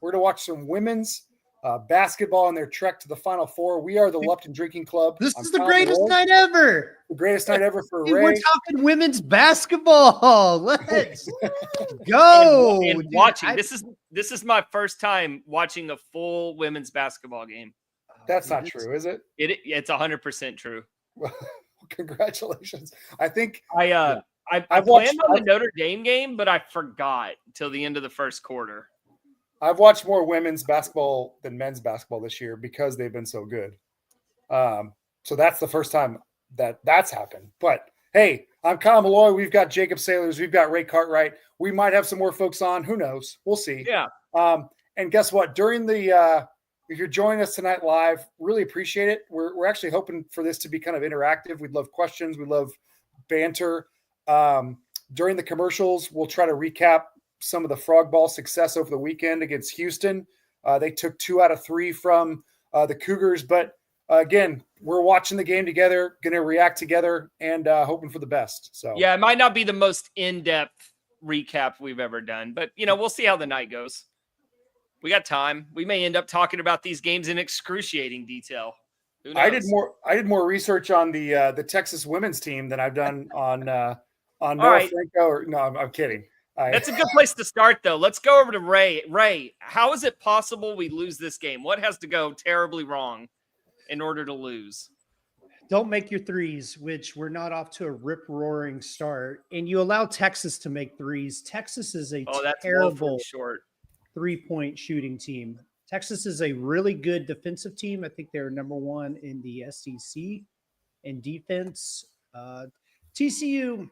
We're going to watch some women's basketball in their trek to the Final Four. We are the Lupton Drinking Club. This is the greatest night ever. The greatest night ever for Ray. We're talking women's basketball. Let's go. And watching. This is my first time watching a full women's basketball game. That's not true, is it? It's 100% true. Well, congratulations. I think I planned on the Notre Dame game, but I forgot till the end of the first quarter. I've watched more women's basketball than men's basketball this year because they've been so good. So that's the first time that's happened. But hey, I'm Kyle Malloy. We've got Jacob Sailors. We've got Ray Cartwright. We might have some more folks on. Who knows? We'll see. Yeah. And guess what? During the if you're joining us tonight live, really appreciate it. We're actually hoping for this to be kind of interactive. We'd love questions. We love banter. During the commercials, we'll try to recap some of the frog ball success over the weekend against Houston. They took 2 out of 3 from the Cougars, but again, we're watching the game together, going to react together, and hoping for the best. So yeah, it might not be the most in-depth recap we've ever done, but we'll see how the night goes. We got time. We may end up talking about these games in excruciating detail. Who knows? I did more research on the Texas women's team than I've done on Noah Franco. No, I'm kidding. That's a good place to start, though. Let's go over to Ray. Ray, how is it possible we lose this game? What has to go terribly wrong in order to lose? Don't make your threes, which we're not off to a rip-roaring start. And you allow Texas to make threes. Texas is a terrible three-point shooting team. Texas is a really good defensive team. I think they're number 1 in the SEC in defense. TCU,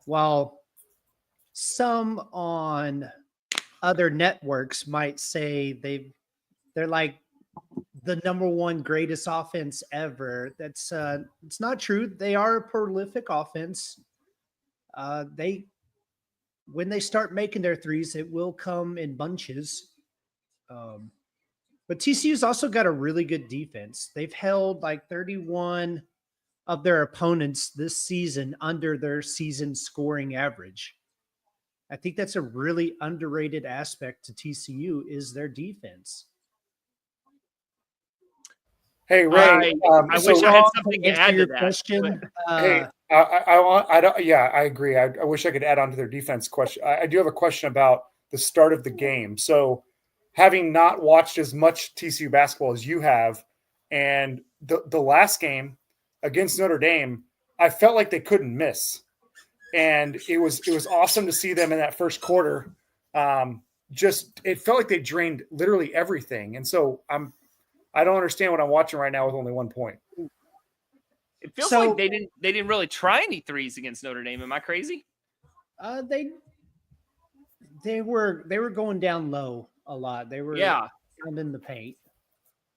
while some on other networks might say they're like the number 1 greatest offense ever. That's it's not true. They are a prolific offense. When they start making their threes, it will come in bunches. But TCU's also got a really good defense. They've held like 31 of their opponents this season under their season scoring average. I think that's a really underrated aspect to TCU is their defense. Hey, Ray, I wish I had something to add to that. Question. Hey, I agree. I wish I could add on to their defense question. I do have a question about the start of the game. So having not watched as much TCU basketball as you have, and the last game against Notre Dame, I felt like they couldn't miss. And it was awesome to see them in that first quarter. It felt like they drained literally everything. And so I don't understand what I'm watching right now with only 1 point. It feels like they didn't really try any threes against Notre Dame. Am I crazy? They were going down low a lot. They were down in the paint.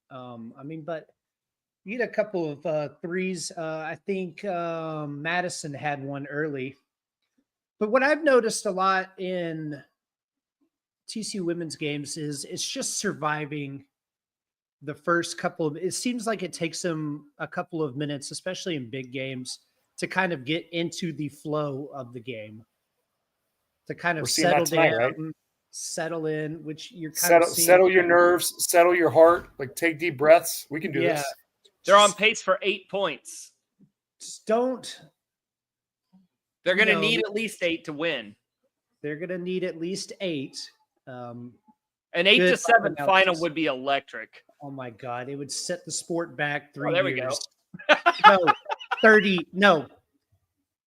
But you get a couple of threes. I think Madison had one early. But what I've noticed a lot in TCU women's games is it's just surviving the first couple of – it seems like it takes them a couple of minutes, especially in big games, to kind of get into the flow of the game, to kind of settle down, right? Settle in, which you're kind of settle your nerves, settle your heart, like take deep breaths. We can do this. They're on pace for 8 points. Just don't. They're going to need at least 8 to win. They're going to need at least 8. An 8-7 final would be electric. Oh my God. It would set the sport back 3 years. There we go. No, 30. No.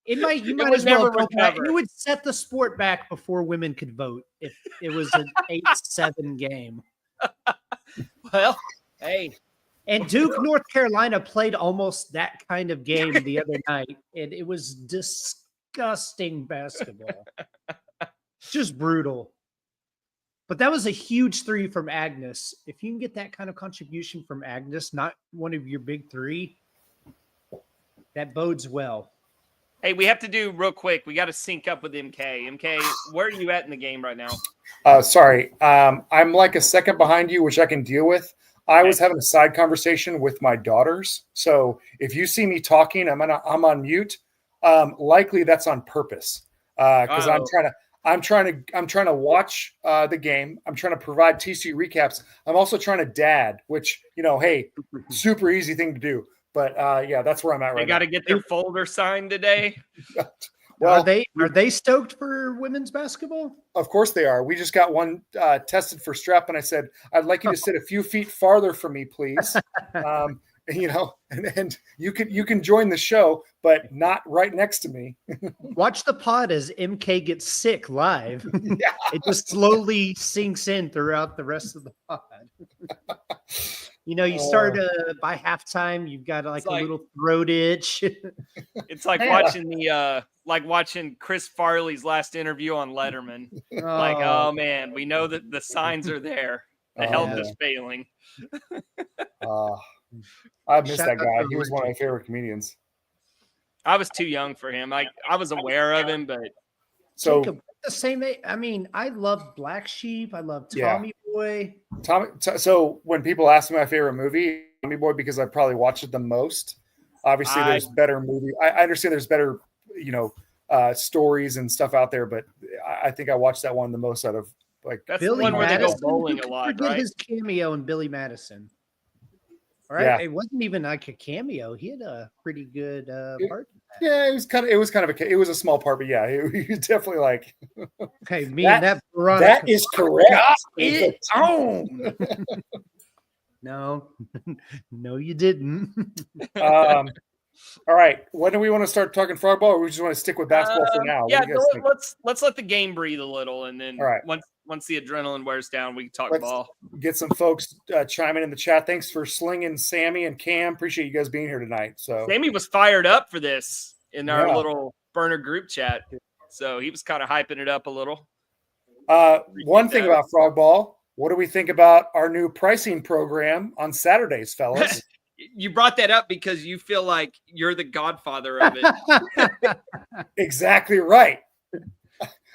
You might as well go back. It would set the sport back before women could vote if it was an 8-7 game. Well, hey. And Duke, North Carolina played almost that kind of game the other night, and it was disgusting basketball. Just brutal. But that was a huge 3 from Agnes. If you can get that kind of contribution from Agnes, not one of your big 3, that bodes well. Hey, we have to do real quick. We got to sync up with MK. MK, where are you at in the game right now? Sorry. I'm like a second behind you, which I can deal with. I was having a side conversation with my daughters. So if you see me talking, I'm on mute. Likely that's on purpose because I'm trying to watch the game. I'm trying to provide TCU recaps. I'm also trying to dad, which, hey, super easy thing to do. But yeah, that's where I'm at right now. They got to get their folder signed today. Well, are they stoked for women's basketball? Of course they are. We just got one tested for strep, and I said, I'd like you to sit a few feet farther from me, please. And you can join the show, but not right next to me. Watch the pod as MK gets sick live. Yeah. It just slowly sinks in throughout the rest of the pod. You start by halftime, you've got like a little throat itch. It's like watching Chris Farley's last interview on Letterman. Like, oh man, we know that the signs are there. The health is failing. I miss that guy. He was one of my favorite comedians. I was too young for him. I was aware of him, but Jacob, the same age. I mean, I love Black Sheep. I love Tommy Boy. So when people ask me my favorite movie, Tommy Boy, because I probably watched it the most. Obviously, there's better movie. I understand there's better, stories and stuff out there, but I think I watched that one the most out of that's Billy the one where Madison, they go bowling a lot, right? His cameo in Billy Madison. All right, It wasn't even like a cameo. He had a pretty good part. Yeah, it was a small part, but yeah, he was definitely like. Okay, that is correct. It on. No, you didn't. All right, when do we want to start talking frog ball, or we just want to stick with basketball for now? Yeah, let's let the game breathe a little, and then once the adrenaline wears down, we can talk ball. Get some folks chiming in the chat. Thanks for slinging Sammy and Cam. Appreciate you guys being here tonight. So Sammy was fired up for this in our little burner group chat, so he was kind of hyping it up a little. One thing about frog ball. What do we think about our new pricing program on Saturdays, fellas? You brought that up because you feel like you're the godfather of it. Exactly right.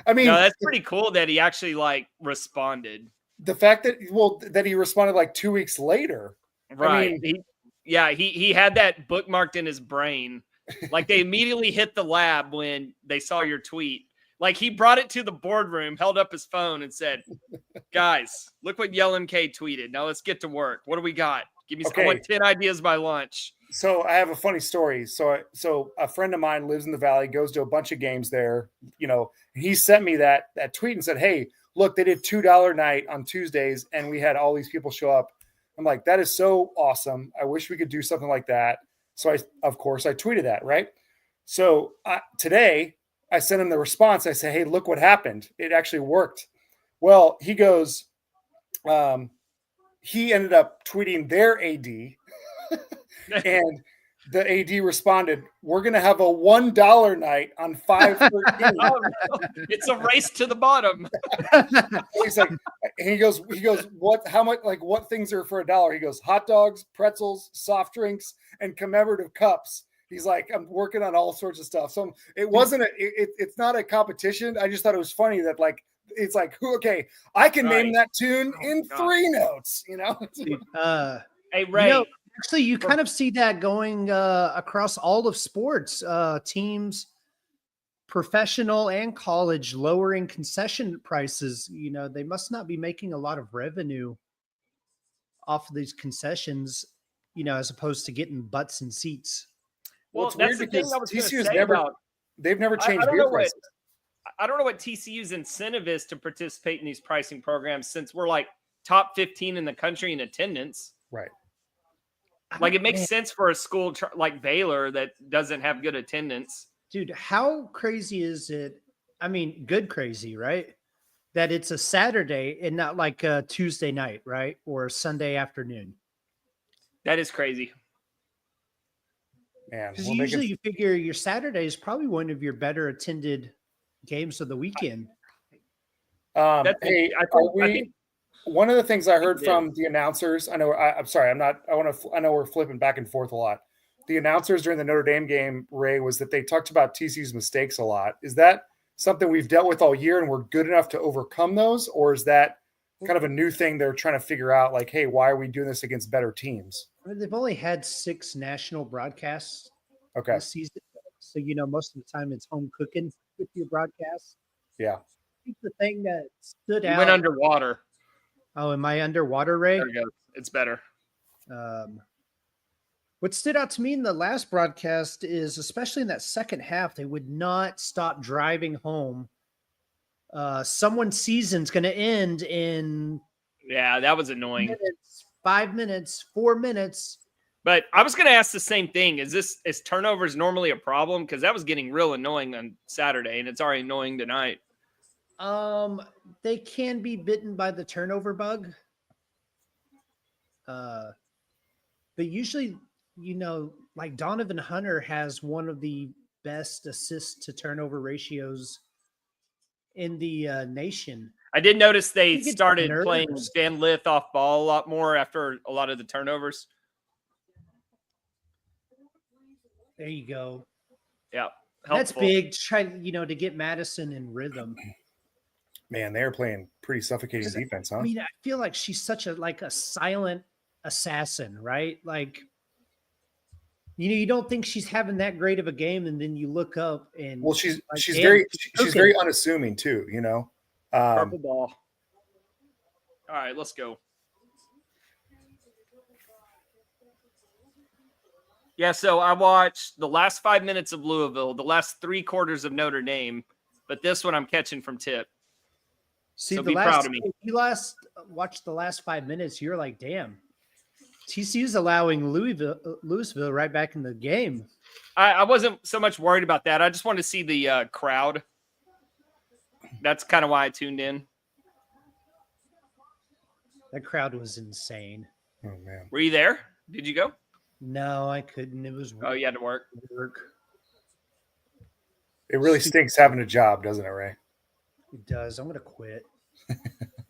I mean, that's pretty cool that he actually responded. The fact that he responded 2 weeks later. Right. I mean, he had that bookmarked in his brain. Like they immediately hit the lab when they saw your tweet. Like he brought it to the boardroom, held up his phone and said, guys, look what Yell MK tweeted. Now let's get to work. What do we got? Give me I want 10 ideas by lunch. So I have a funny story. So a friend of mine lives in the Valley, goes to a bunch of games there. He sent me that tweet and said, hey, look, they did $2 night on Tuesdays and we had all these people show up. I'm like, that is so awesome. I wish we could do something like that. So I tweeted that, right? So today I sent him the response. I say, hey, look what happened. It actually worked. Well, he goes, he ended up tweeting their AD and the AD responded, we're going to have a $1 night on 5/13. Oh, no. It's a race to the bottom. He's like, and he goes, how much, what things are for $1? He goes, hot dogs, pretzels, soft drinks, and commemorative cups. He's like, I'm working on all sorts of stuff. So it wasn't it's not a competition. I just thought it was funny that it's like, okay, I can name that tune in 3 notes, Hey, Ray. Actually, you kind of see that going across all of sports teams, professional and college, lowering concession prices. They must not be making a lot of revenue off of these concessions, as opposed to getting butts and seats. Well, that's the thing I was going to say they've never changed beer prices. I don't know what TCU's incentive is to participate in these pricing programs since we're top 15 in the country in attendance. Right. It makes sense for a school like Baylor that doesn't have good attendance. Dude, how crazy is it? I mean, good crazy, right? That it's a Saturday and not like a Tuesday night, right? Or a Sunday afternoon. That is crazy. Man, because usually you figure your Saturday is probably one of your better attended games of the weekend. One of the things I heard from the announcers, I'm sorry, I know we're flipping back and forth a lot. The announcers during the Notre Dame game, Ray, was that they talked about TCU's mistakes a lot. Is that something we've dealt with all year and we're good enough to overcome those? Or is that kind of a new thing they're trying to figure out? Like, hey, why are we doing this against better teams? I mean, they've only had 6 national broadcasts this season. So, most of the time it's home cooking with your broadcasts. Yeah. think the thing that stood You out. went underwater. Oh, am I underwater, Ray? There we go. It's better. What stood out to me in the last broadcast is, especially in that second half, they would not stop driving home. Someone's season's going to end in that was annoying. 5 minutes, 4 minutes. But I was going to ask the same thing. Is turnovers normally a problem? Because that was getting real annoying on Saturday, and it's already annoying tonight. They can be bitten by the turnover bug. But usually, like Donovan Hunter has one of the best assist to turnover ratios in the nation. I did notice they started playing Stan Lith off ball a lot more after a lot of the turnovers. There you go. Yeah. That's big. Try, to get Madison in rhythm. Man, they're playing pretty suffocating defense, huh? I mean, I feel like she's such a silent assassin, right? like you don't think she's having that great of a game, and then you look up and she's very unassuming too, Purple ball. All right, let's go. Yeah, so I watched the last 5 minutes of Louisville, the last 3 quarters of Notre Dame, but this one I'm catching from Tip. So be proud of me. If you watched the last 5 minutes, you're like, damn, TCU's allowing Louisville right back in the game. I wasn't so much worried about that. I just wanted to see the crowd. That's kind of why I tuned in. That crowd was insane. Oh, man. Were you there? Did you go? No, I couldn't. It was you had to work. It really stinks having a job, doesn't it, Ray? It does. I'm going to quit.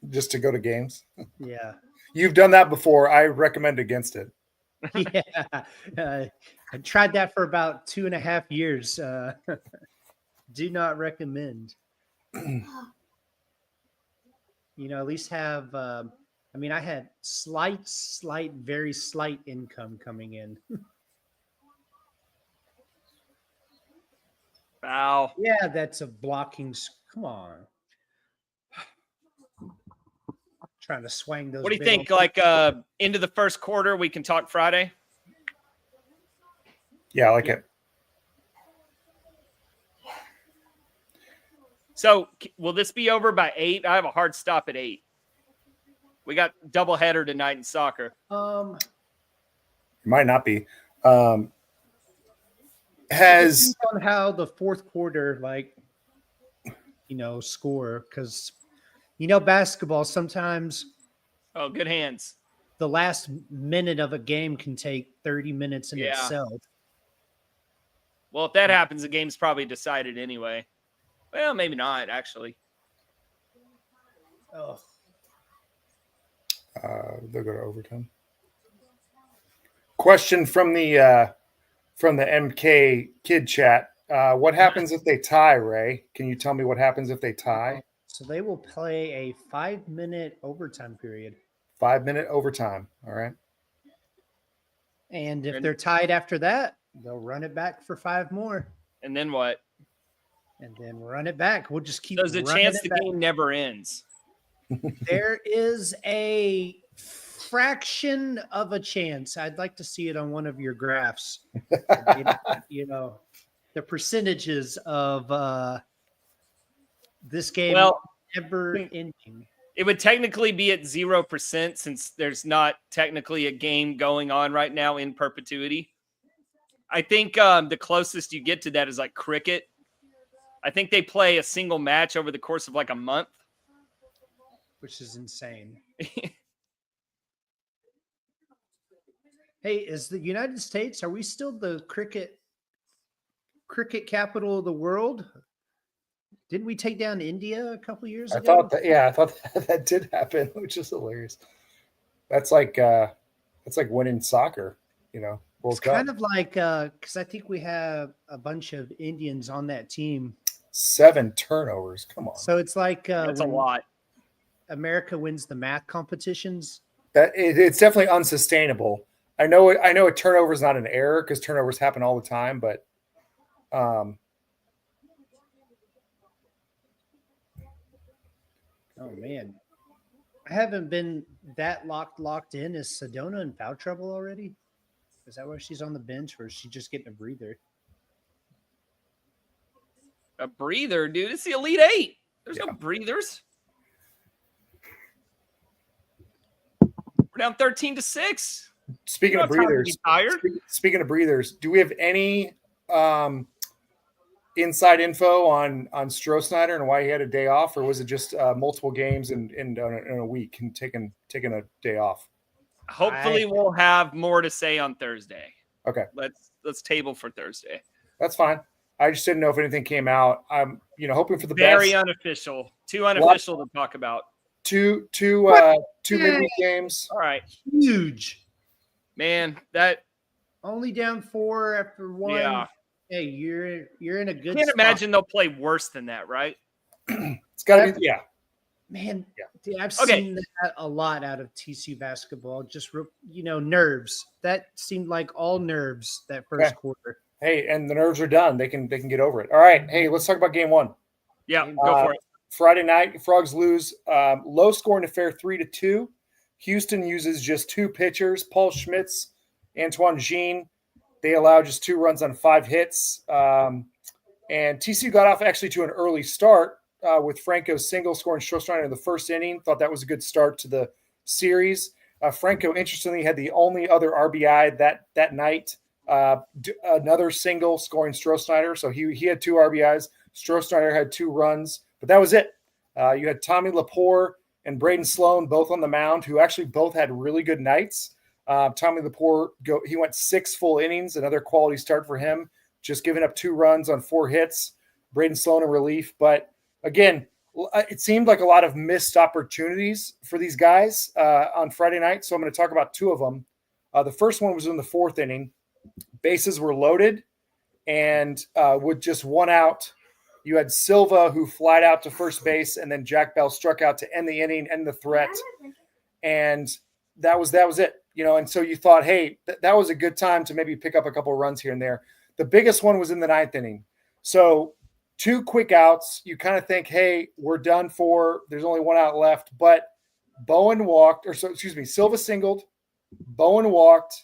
Just to go to games? Yeah. You've done that before. I recommend against it. Yeah. I tried that for about 2.5 years. Do not recommend. At least have I had very slight income coming in. Wow. Yeah, that's a blocking. Come on. Trying to swing those. What do you think? Like into the first quarter, we can talk Friday? Yeah, I like it. So will this be over by 8? I have a hard stop at 8. We got doubleheader tonight in soccer. It might not be. On how the fourth quarter, score, because basketball sometimes. Oh, good hands. The last minute of a game can take 30 minutes in itself. Well, if that happens, the game's probably decided anyway. Well, maybe not, actually. Oh. They'll go to overtime. Question from the MK kid chat. What happens if they tie, Ray? Can you tell me what happens if they tie? So they will play a 5-minute overtime period. 5-minute overtime. All right. And if they're tied after that, they'll run it back for 5 more. And then what? And then run it back. We'll just keep. There's a chance the game never ends. There is a fraction of a chance. I'd like to see it on one of your graphs. The percentages of this game never ending. It would technically be at 0% since there's not technically a game going on right now in perpetuity. I think the closest you get to that is like cricket. I think they play a single match over the course of like a month. Which is insane. Hey, is the United States, are we still the cricket capital of the world? Didn't we take down India a couple years ago? I thought that did happen, which is hilarious. That's like winning soccer, World it's Cup. Kind of like because I think we have a bunch of Indians on that team. 7 turnovers. Come on. So it's like that's a lot. America wins the math competitions. It's definitely unsustainable. I know a turnover is not an error because turnovers happen all the time, but Oh man, I haven't been that locked in. Is Sedona in foul trouble already? Is that why she's on the bench, or is she just getting a breather? A breather, dude. It's the Elite Eight. There's no breathers. We're down 13-6. Speaking of breathers, speaking of breathers, do we have any inside info on Stroh and why he had a day off, or was it just multiple games in a week and taking a day off? Hopefully, we'll have more to say on Thursday. Okay, let's table for Thursday. That's fine. I just didn't know if anything came out. I'm hoping for the best. Very unofficial. Too unofficial to talk about. Two midweek games. All right, huge. Man, that only down 4 after 1. Yeah. Hey, you're in a good. I can't imagine they'll play worse than that, right? It's got to be. Yeah. Man, dude, I've seen that a lot out of TCU basketball. Just nerves. That seemed like all nerves that first quarter. Hey, and the nerves are done. They can get over it. All right. Hey, let's talk about game 1. Yeah, go for it. Friday night, Frogs lose. Low scoring affair 3-2. Houston uses just 2 pitchers, Paul Schmitz, Antoine Jean. They allowed just 2 runs on 5 hits. And TCU got off actually to an early start with Franco's single scoring Stroh in the first inning. Thought that was a good start to the series. Franco, interestingly, had the only other RBI that night. Another single scoring Stroh. So he had 2 RBIs. Stroh had 2 runs, but that was it. You had Tommy Lepore and Braden Sloan both on the mound, who actually both had really good nights. Tommy Lepore, he went 6 full innings, another quality start for him, just giving up 2 runs on 4 hits. Braden Sloan in relief. But again, it seemed like a lot of missed opportunities for these guys on Friday night. So I'm going to talk about 2 of them. The first one was in the 4th inning. Bases were loaded, and with just 1 out, you had Silva who flied out to first base, and then Jack Bell struck out to end the inning, end the threat. And that was it. And so you thought, hey, that was a good time to maybe pick up a couple of runs here and there. The biggest one was in the 9th inning. So 2 quick outs. You kind of think, hey, we're done for. There's only 1 out left. But Silva singled. Bowen walked.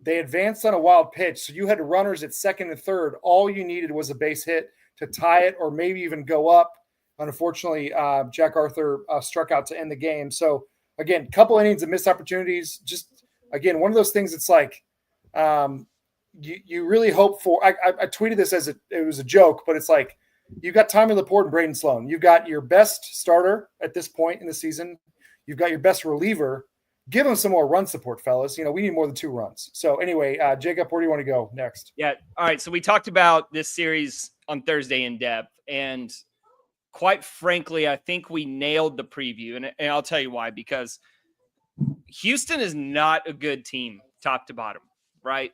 They advanced on a wild pitch. So you had runners at 2nd and 3rd. All you needed was a base hit to tie it or maybe even go up. Unfortunately, Jack Arthur struck out to end the game. So, again, couple innings of missed opportunities. Just, again, one of those things that's like you really hope for. I tweeted this as it was a joke, but it's like you've got Tommy Lepore and Braden Sloan. You've got your best starter at this point in the season. You've got your best reliever. Give them some more run support, fellas. We need more than 2 runs. So anyway, Jacob, where do you want to go next? Yeah. All right. So we talked about this series on Thursday in depth, and quite frankly, I think we nailed the preview, and I'll tell you why. Because Houston is not a good team, top to bottom, right?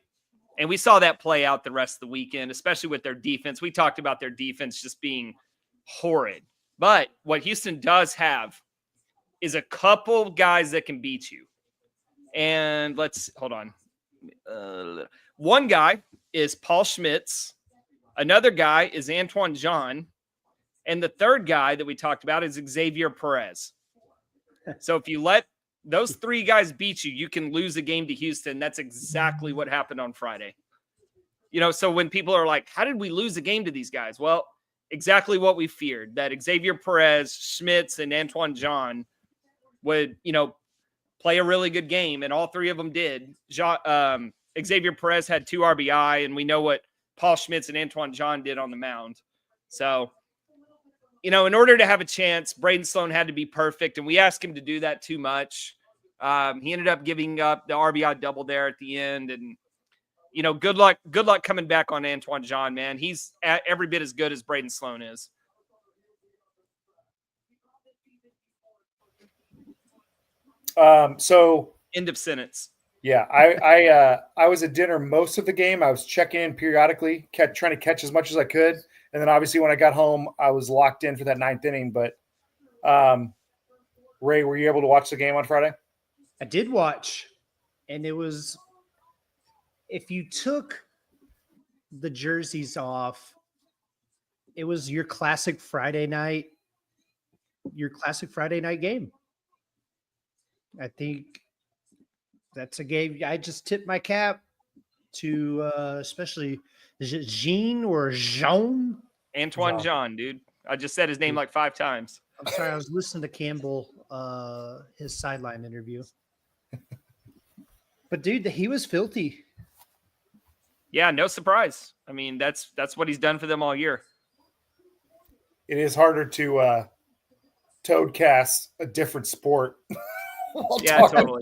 And we saw that play out the rest of the weekend, especially with their defense. We talked about their defense just being horrid. But what Houston does have is a couple guys that can beat you. And hold on. One guy is Paul Schmitz. Another guy is Antoine Jean. And the third guy that we talked about is Xavier Perez. So if you let those 3 guys beat you, you can lose a game to Houston. That's exactly what happened on Friday. So when people are like, how did we lose a game to these guys? Well, exactly what we feared, that Xavier Perez, Schmitz, and Antoine Jean would, play a really good game, and all 3 of them did. Xavier Perez had 2 RBI, and we know what Paul Schmitz and Antoine Jean did on the mound. So, in order to have a chance, Braden Sloan had to be perfect, and we asked him to do that too much. He ended up giving up the RBI double there at the end, and good luck coming back on Antoine Jean, man. He's every bit as good as Braden Sloan is. So end of sentence. Yeah, I was at dinner most of the game. I was checking in periodically, trying to catch as much as I could, and then obviously when I got home, I was locked in for that 9th inning. But Ray, were you able to watch the game on Friday? I did watch, and it was, if you took the jerseys off, it was your classic Friday night. your classic Friday night game. I think that's a game I just tip my cap to, especially, is it Jean or Jean? Antoine Jean, dude. I just said his name like 5 times. I'm sorry, I was listening to Campbell, his sideline interview. But dude, he was filthy. Yeah, no surprise. I mean, that's what he's done for them all year. It is harder to TOADCAST a different sport. Yeah, totally.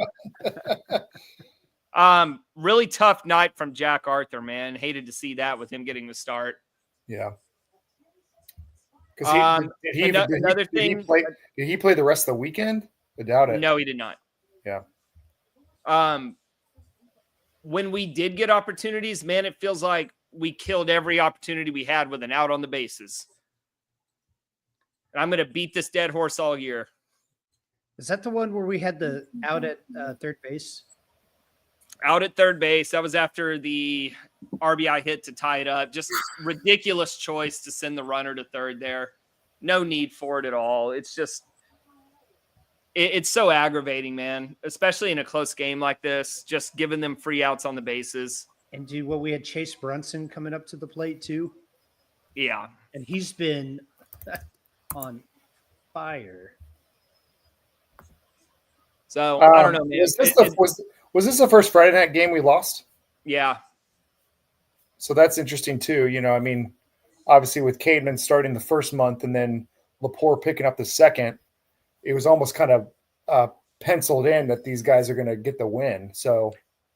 Really tough night from Jack Arthur, man. Hated to see that with him getting the start. Yeah. Because did he play the rest of the weekend? I doubt it. No, he did not. Yeah. When we did get opportunities, man, it feels like we killed every opportunity we had with an out on the bases. And I'm going to beat this dead horse all year. Is that the one where we had the out at third base? Out at third base. That was after the RBI hit to tie it up. Just ridiculous choice to send the runner to third there. No need for it at all. It's just, it's so aggravating, man, especially in a close game like this, just giving them free outs on the bases. And dude, we had Chase Brunson coming up to the plate too. Yeah. And he's been on fire. So I don't know, man. Was this the first Friday night game we lost? Yeah. So that's interesting too. You know, I mean, obviously with Cademan starting the first month and then Lepore picking up the second, it was almost kind of penciled in that these guys are going to get the win. So,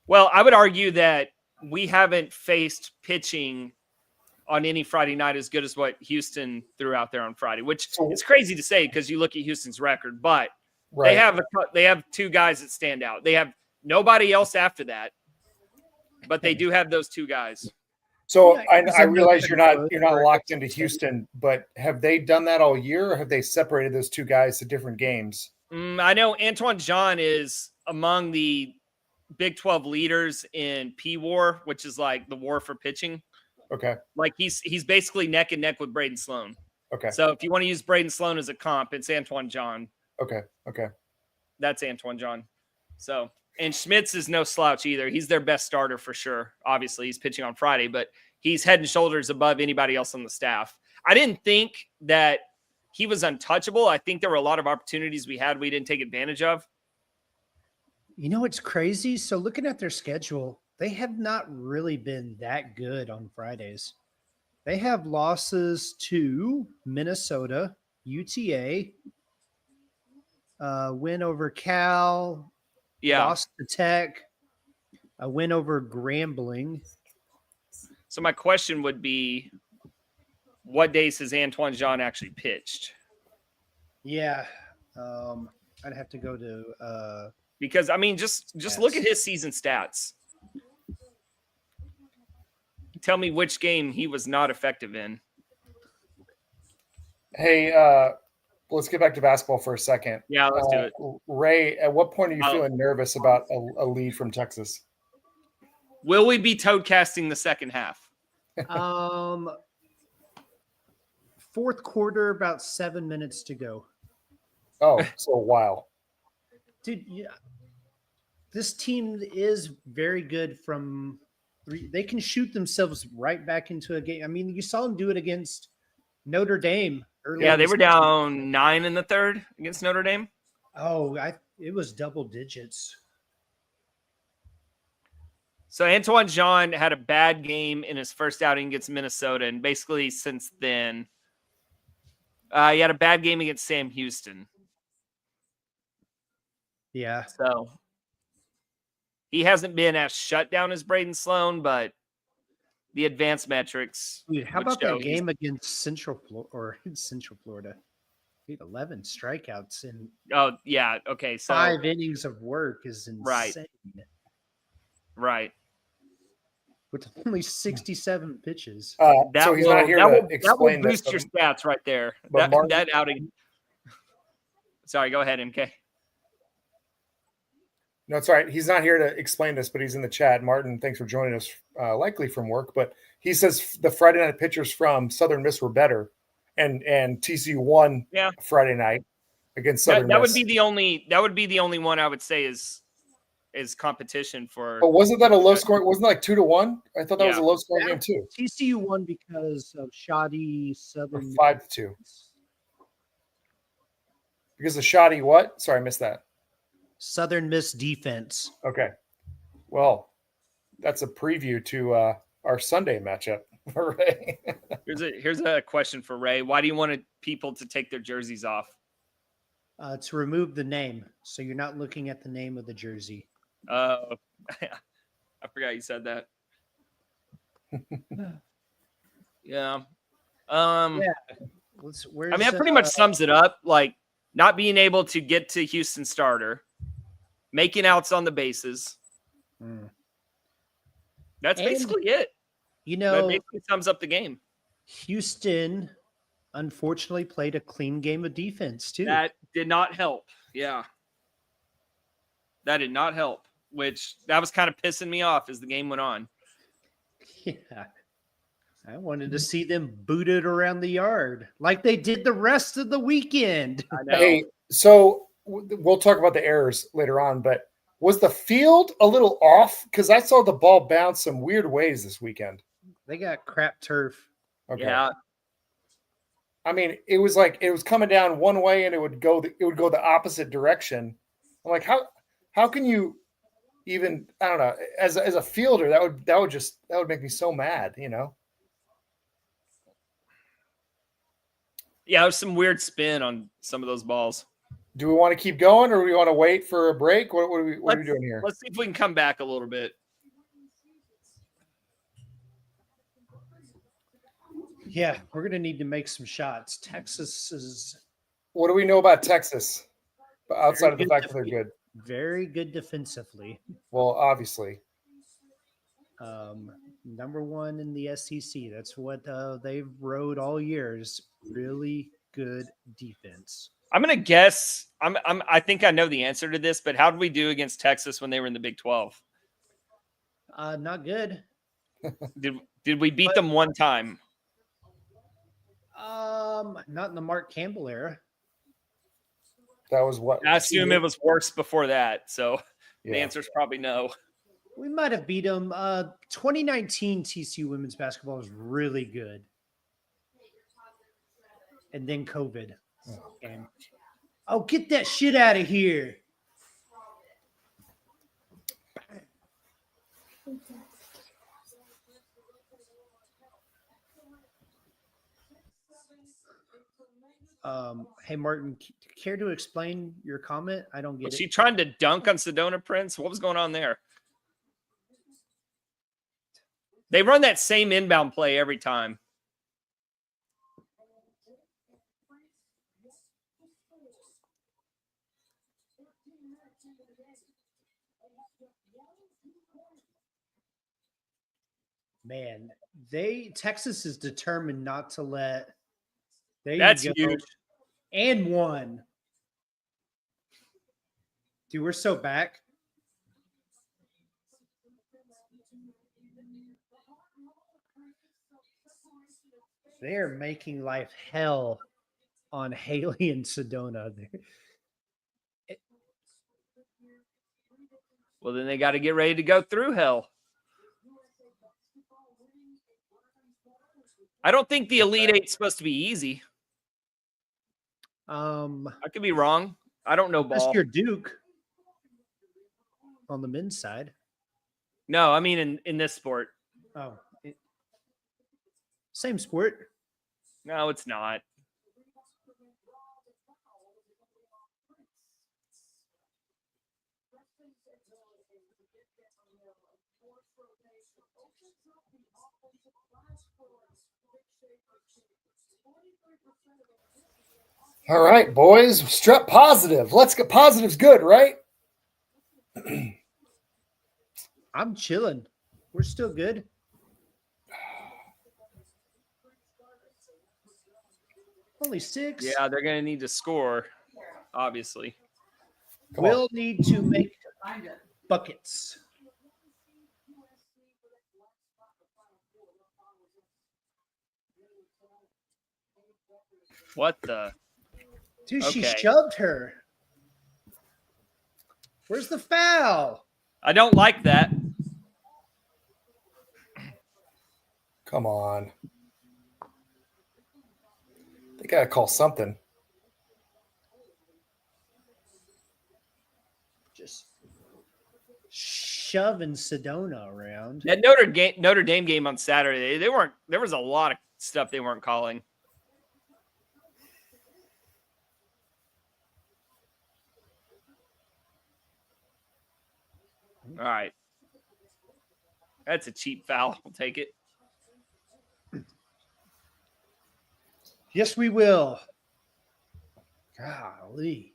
well, I would argue that we haven't faced pitching on any Friday night as good as what Houston threw out there on Friday, which is crazy to say because you look at Houston's record, but they have 2 guys that stand out. They have nobody else after that, but they do have those 2 guys. So I realize you're not locked into Houston, but have they done that all year, or have they separated those 2 guys to different games? I know Antoine Jean is among the Big 12 leaders in P-WAR, which is like the war for pitching. Okay. Like he's basically neck and neck with Braden Sloan. Okay. So if you want to use Braden Sloan as a comp, it's Antoine Jean. Okay. That's Antoine Jean. So, and Schmitz is no slouch either. He's their best starter for sure. Obviously, he's pitching on Friday, but he's head and shoulders above anybody else on the staff. I didn't think that he was untouchable. I think there were a lot of opportunities we didn't take advantage of. You know, it's crazy. So looking at their schedule, they have not really been that good on Fridays. They have losses to Minnesota, UTA, win over Cal, lost to Tech, a win over Grambling. So my question would be, what days has Antoine Jean actually pitched? Yeah, I'd have to go to because I mean, just look at his season stats. Tell me which game he was not effective in. Hey, let's get back to basketball for a second. Yeah, let's do it. Ray, at what point are you feeling nervous about a lead from Texas? Will we be toadcasting the second half? Fourth quarter, about 7 minutes to go. Oh, so a while. Dude, yeah. This team is very good from three. They can shoot themselves right back into a game. I mean, you saw them do it against Notre Dame earlier. Yeah, they were down 9 in the third against Notre Dame. Oh, it was double digits. So Antoine Jean had a bad game in his first outing against Minnesota, and basically since then, he had a bad game against Sam Houston. Yeah. So he hasn't been as shut down as Braden Sloan, but the advanced metrics. Dude, how about that game against Central Florida? He had 11 strikeouts in. Oh yeah, okay. So 5 innings of work is insane. Right. With only 67 pitches. So he's not here to explain that will boost your stats right there. That outing. Sorry, go ahead, MK. No, it's all right. He's not here to explain this, but he's in the chat. Martin, thanks for joining us, likely from work. But he says the Friday night pitchers from Southern Miss were better, and TCU won Friday night. against Southern That Miss. would be the only one I would say is competition for. But wasn't that a low score? Wasn't it like 2-1? I thought that was a low scoring game too. TCU won because of shoddy Southern. 5-2. Because of shoddy what? Sorry, I missed that. Southern Miss defense. Okay. Well, that's a preview to our Sunday matchup. Ray. Here's a question for Ray. Why do you want people to take their jerseys off? To remove the name, so you're not looking at the name of the jersey. I forgot you said that. Yeah. I mean, that pretty much sums it up. Like not being able to get to Houston starter, making outs on the bases. That's basically it. That basically sums up the game. Houston, unfortunately, played a clean game of defense too. That did not help. Yeah. That did not help, which that was kind of pissing me off as the game went on. Yeah. I wanted to see them booted around the yard like they did the rest of the weekend. I know. Hey, so we'll talk about the errors later on, but was the field a little off? Because I saw the ball bounce some weird ways this weekend. They got crap turf. Okay. Yeah. I mean, it was like it was coming down one way and it would go the opposite direction. I'm like, how can you even, I don't know, as a fielder, that would make me so mad, you know? Yeah, there was some weird spin on some of those balls. Do we want to keep going or do we want to wait for a break? What are we doing here? Let's see if we can come back a little bit. Yeah, we're going to need to make some shots. Texas is. What do we know about Texas? Outside of the fact that they're good. Very good defensively. Well, obviously. Number one in the SEC. That's what they've rode all years. Really good defense. I'm going to guess. I think I know the answer to this, but how did we do against Texas when they were in the Big 12? Not good. Did we beat them one time? Not in the Mark Campbell era. That was what? I assume it was worse before that. So the answer is probably no. We might have beat them. 2019 TCU women's basketball was really good. And then COVID. Oh, get that shit out of here. Hey, Martin, care to explain your comment? I don't get it. Was she trying to dunk on Sedona Prince? What was going on there? They run that same inbound play every time. Man, Texas is determined not to let. That's huge. And one. Dude, we're so back. They are making life hell on Haley and Sedona. Well, then they got to get ready to go through hell. I don't think the Elite Eight's supposed to be easy. I could be wrong. I don't know ball. That's your Duke on the men's side. No, I mean in this sport. Oh, same sport. No, it's not. All right, boys. Strep positive. Let's get positive's good, right? I'm chilling. We're still good. Only 6. Yeah, they're going to need to score, obviously. We'll need to make buckets. What the? Dude, she shoved her. Where's the foul? I don't like that. Come on. They got to call something. Just shoving Sedona around. That Notre Dame game on Saturday, there was a lot of stuff they weren't calling. All right. That's a cheap foul. We'll take it. Yes, we will. Golly.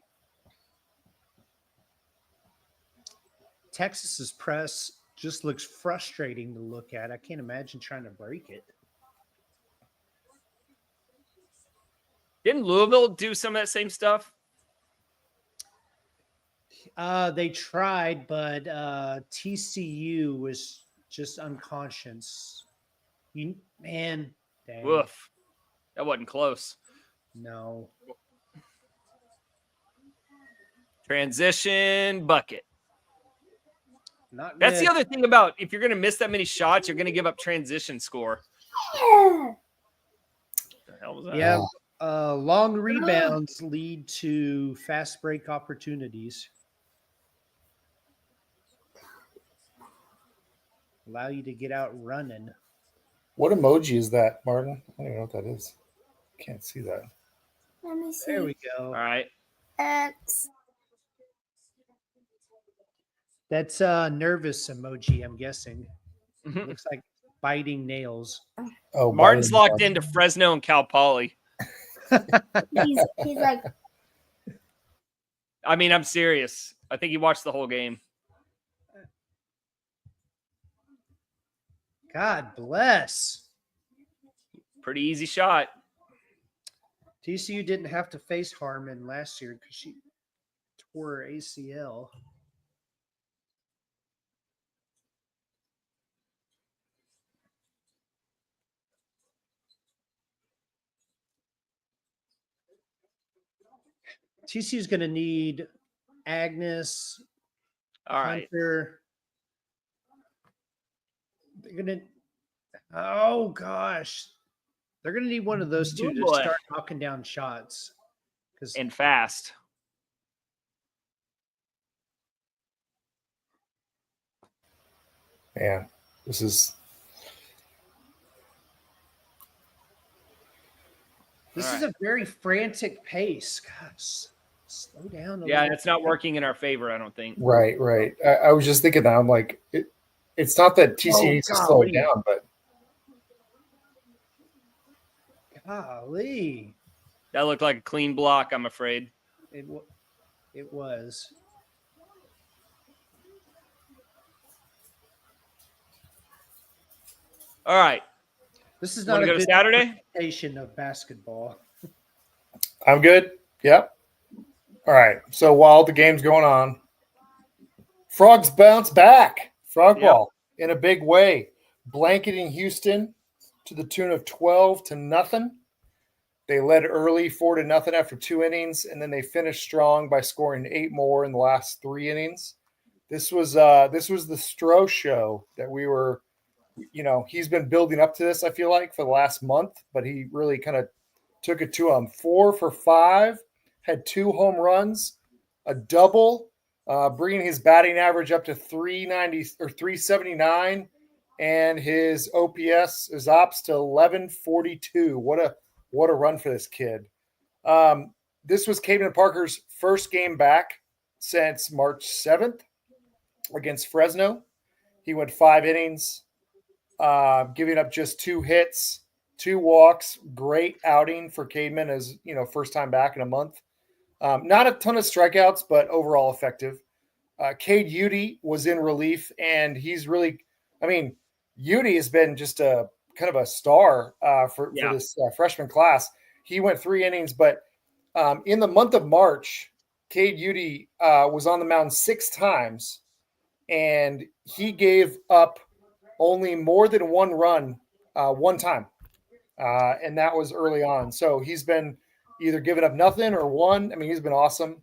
Texas's press just looks frustrating to look at. I can't imagine trying to break it. Didn't Louisville do some of that same stuff? They tried, but TCU was just unconscious. Man, dang. Woof. That wasn't close. No. Transition bucket. Not That's good. the other thing about if you're going to miss that many shots, you're going to give up transition score. What the hell was that? Yeah. Long rebounds lead to fast break opportunities. Allow you to get out running. What emoji is that, Martin? I don't even know what that is. Can't see that. Let me see. There we go. All right. X. That's a nervous emoji, I'm guessing. Mhm. Looks like biting nails. Oh, Martin's Martin. locked into Fresno and Cal Poly. He's like, I mean, I'm serious. I think he watched the whole game. God bless. Pretty easy shot. TCU didn't have to face Harmon last year because she tore her ACL. TCU is going to need Agnes, All right. Hunter. They're going to, oh gosh. They're going to need one of those two to start knocking down shots. And fast. Man, this is a very frantic pace. Gosh, slow down. Yeah, it's not working in our favor, I don't think. right. I was just thinking that. I'm like, it's not that TCU needs to slow it down, but golly, that looked like a clean block, I'm afraid. it was. All right. This is not a go good to Saturday presentation of basketball. I'm good. Yep. All right. So while the game's going on, Frogs bounce back. Frog ball in a big way, blanketing Houston to the tune of 12-0. They led early 4-0 after 2 innings, and then they finished strong by scoring 8 more in the last 3 innings. This was the Stroh show that we were, he's been building up to this, I feel like, for the last month, but he really kind of took it to him. 4 for 5, had 2 home runs, a double, bringing his batting average up to 390 or 379, and his OPS, his ops to 1142. What a run for this kid. This was Caden Parker's first game back since March 7th against Fresno. He went 5 innings, giving up just 2 hits, 2 walks. Great outing for Cademan as, first time back in a month. Not a ton of strikeouts, but overall effective. Cade Udy was in relief, and he's really, Udy has been just a kind of a star for this freshman class. He went 3 innings, but in the month of March, Cade Udy was on the mound 6 times, and he gave up only more than 1 run one time, and that was early on. So he's been either given up nothing or won. I mean, he's been awesome.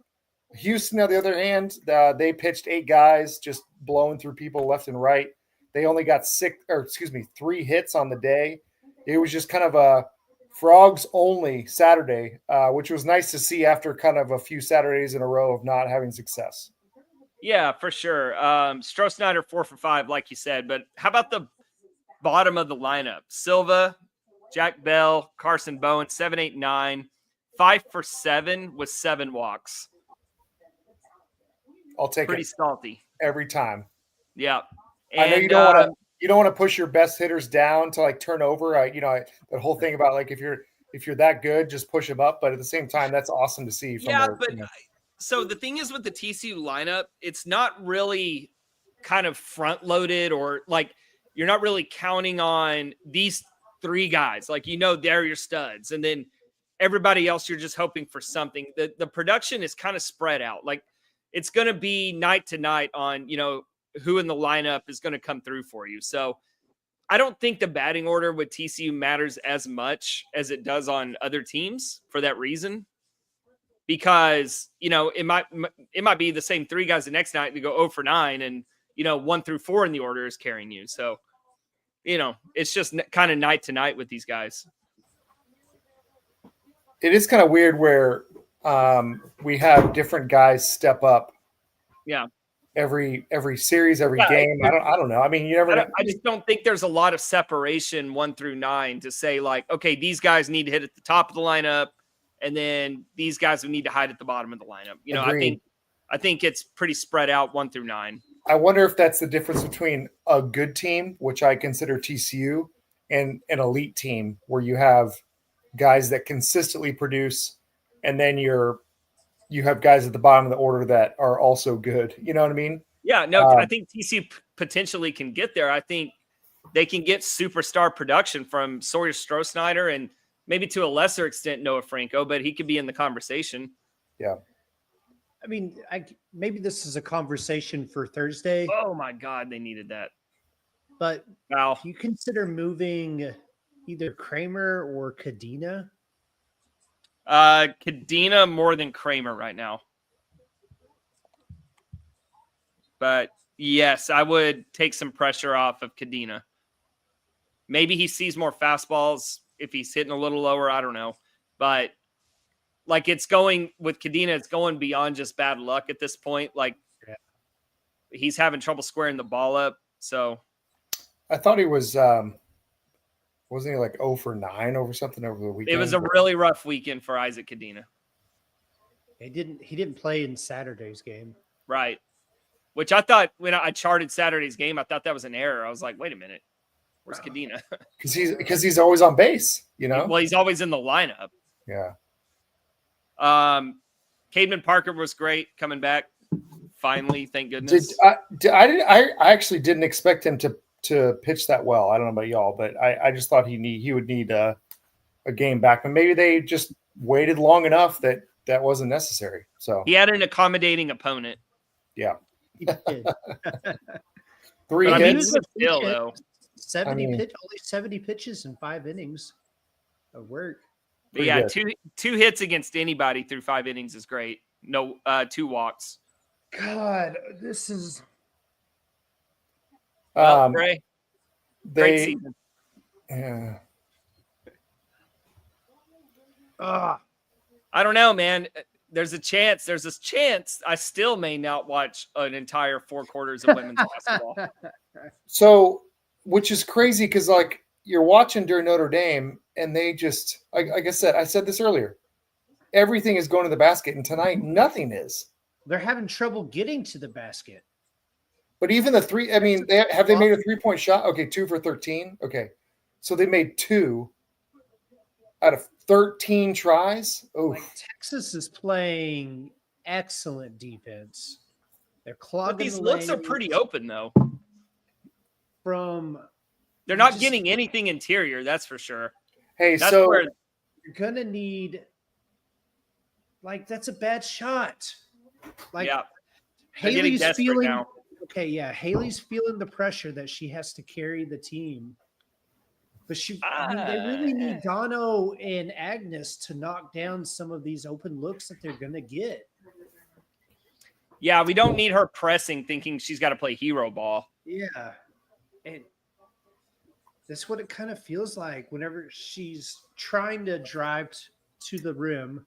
Houston, on the other hand, they pitched 8 guys, just blowing through people left and right. They only got 3 hits on the day. It was just kind of a frogs only Saturday, which was nice to see after kind of a few Saturdays in a row of not having success. Yeah, for sure. Stroh-Snyder 4 for 5, like you said. But how about the bottom of the lineup? Silva, Jack Bell, Carson Bowen, 7, 8, 9, 5 for 7 with 7 walks. I'll take pretty it salty every time. Yeah, and, I know you don't want to push your best hitters down to like turn over. The whole thing about like if you're that good, just push them up. But at the same time, that's awesome to see. So the thing is with the TCU lineup, it's not really kind of front loaded or like you're not really counting on these 3 guys. Like, they're your studs. And then everybody else, you're just hoping for something. The production is kind of spread out. Like it's going to be night to night on, who in the lineup is going to come through for you. So I don't think the batting order with TCU matters as much as it does on other teams for that reason. Because, it might be the same 3 guys the next night and go 0 for 9 and, 1 through 4 in the order is carrying you. So, it's just kind of night to night with these guys. It is kind of weird where we have different guys step up. Yeah. Every series, every game. I don't know. I mean, you never know. I just don't think there's a lot of separation 1 through 9 to say like, okay, these guys need to hit at the top of the lineup. And then these guys would need to hide at the bottom of the lineup. I think it's pretty spread out 1 through 9. I wonder if that's the difference between a good team, which I consider TCU, and an elite team where you have guys that consistently produce, and then you have guys at the bottom of the order that are also good. You know what I mean? Yeah, no, I think TCU potentially can get there. I think they can get superstar production from Sawyer Stroh-Snyder and maybe to a lesser extent Noah Franco, but he could be in the conversation. Yeah. I mean, maybe this is a conversation for Thursday. Oh, my God, they needed that. But you consider moving either Kramer or Cadena? Cadena more than Kramer right now. But, yes, I would take some pressure off of Cadena. Maybe he sees more fastballs if he's hitting a little lower. I don't know. But, like, it's going with Cadena, it's going beyond just bad luck at this point. Like, he's having trouble squaring the ball up. So, I thought he was wasn't he like 0 for 9 over something over the weekend? It was a really rough weekend for Isaac Cadena. He didn't play in Saturday's game. Right. Which I thought when I charted Saturday's game, I thought that was an error. I was like, wait a minute. Where's Cadena? Because he's always on base, Well, he's always in the lineup. Yeah. Cademan Parker was great coming back. Finally, thank goodness. I actually didn't expect him to pitch that well. I don't know about y'all, but I just thought he would need a game back. But maybe they just waited long enough that wasn't necessary. So he had an accommodating opponent. Yeah. He did. 3 hits. Still, though. 70 pitches in 5 innings of work. But yeah, two hits against anybody through 5 innings is great. No, 2 walks. God, this is Great season. Yeah. I don't know, man. There's this chance I still may not watch an entire 4 quarters of women's basketball. So, which is crazy because like you're watching during Notre Dame and they just, like I said this earlier, everything is going to the basket, and tonight nothing is. They're having trouble getting to the basket. But even the 3, I mean, they made a 3-point shot? Okay, 2 for 13. Okay, so they made 2 out of 13 tries. Oh, like Texas is playing excellent defense. They're clogging. But these looks are pretty open though. They're not getting anything interior, that's for sure. Hey, that's so where you're gonna need. Like that's a bad shot. Like Haley's feeling. Now. Okay, yeah, Haley's feeling the pressure that she has to carry the team. But they really need Dono and Agnes to knock down some of these open looks that they're going to get. Yeah, we don't need her pressing, thinking she's got to play hero ball. Yeah. And that's what it kind of feels like whenever she's trying to drive to the rim.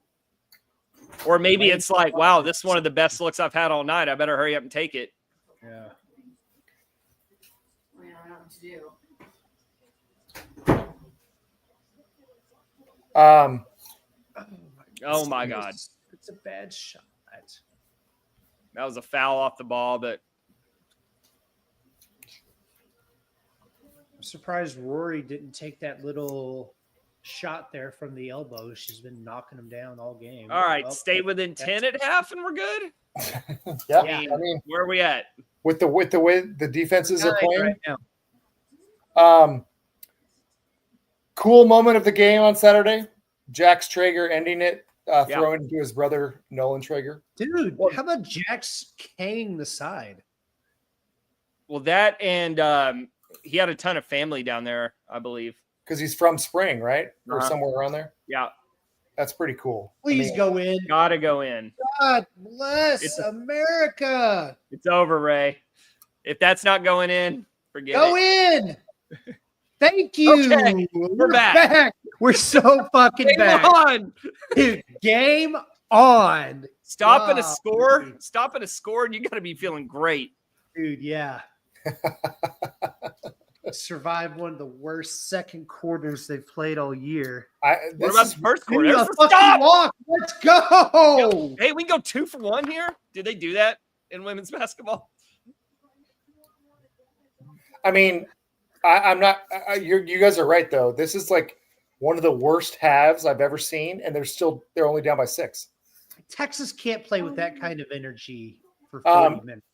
Or maybe it's like, wow, this is one of the best looks I've had all night. I better hurry up and take it. Yeah. I don't know what to do. Oh my God. It's a bad shot. That was a foul off the ball, but I'm surprised Rory didn't take that little shot there from the elbow. She's been knocking them down all game. all right, stay within 10 at half and we're good. Yeah, I I mean, where are we at? with the way the defenses are playing. Right now. Cool moment of the game on Saturday. Jax Traeger ending it, throwing to his brother Nolan Traeger. Dude, how about Jax Kang the side? Well, that and he had a ton of family down there, I believe. Because he's from Spring, right? Or Uh-huh. somewhere around there. Yeah, That's pretty cool. Please go in. gotta go in. God bless America. It's over, Ray. If that's not going in, forget Go it. in. Thank you. Okay, we're back. We're so fucking Game back. on. Dude, game on. Stopping a Wow, score. dude. Stopping a score, and you got to be feeling great. Dude, yeah. Survived one of the worst second quarters they've played all year. What This about is, the first Give quarter? me a There's the fucking stop. walk. Let's go. Hey, we can go 2 for 1 here. Did they do that in women's basketball? I mean, I'm not. You guys are right though. This is like one of the worst halves I've ever seen, and they're only down by 6. Texas can't play with that kind of energy for 40 minutes.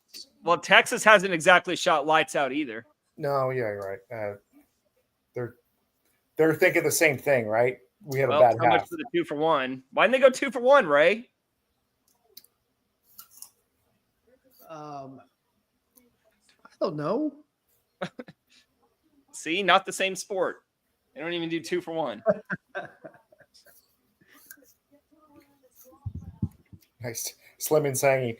Well, Texas hasn't exactly shot lights out either. No, yeah, you're right. They're thinking the same thing, right? We had Well, a bad how much half. for the 2 for 1? Why didn't they go 2 for 1, Ray? I don't know. See, not the same sport. They don't even do 2 for 1. Nice, Slim and Sammy.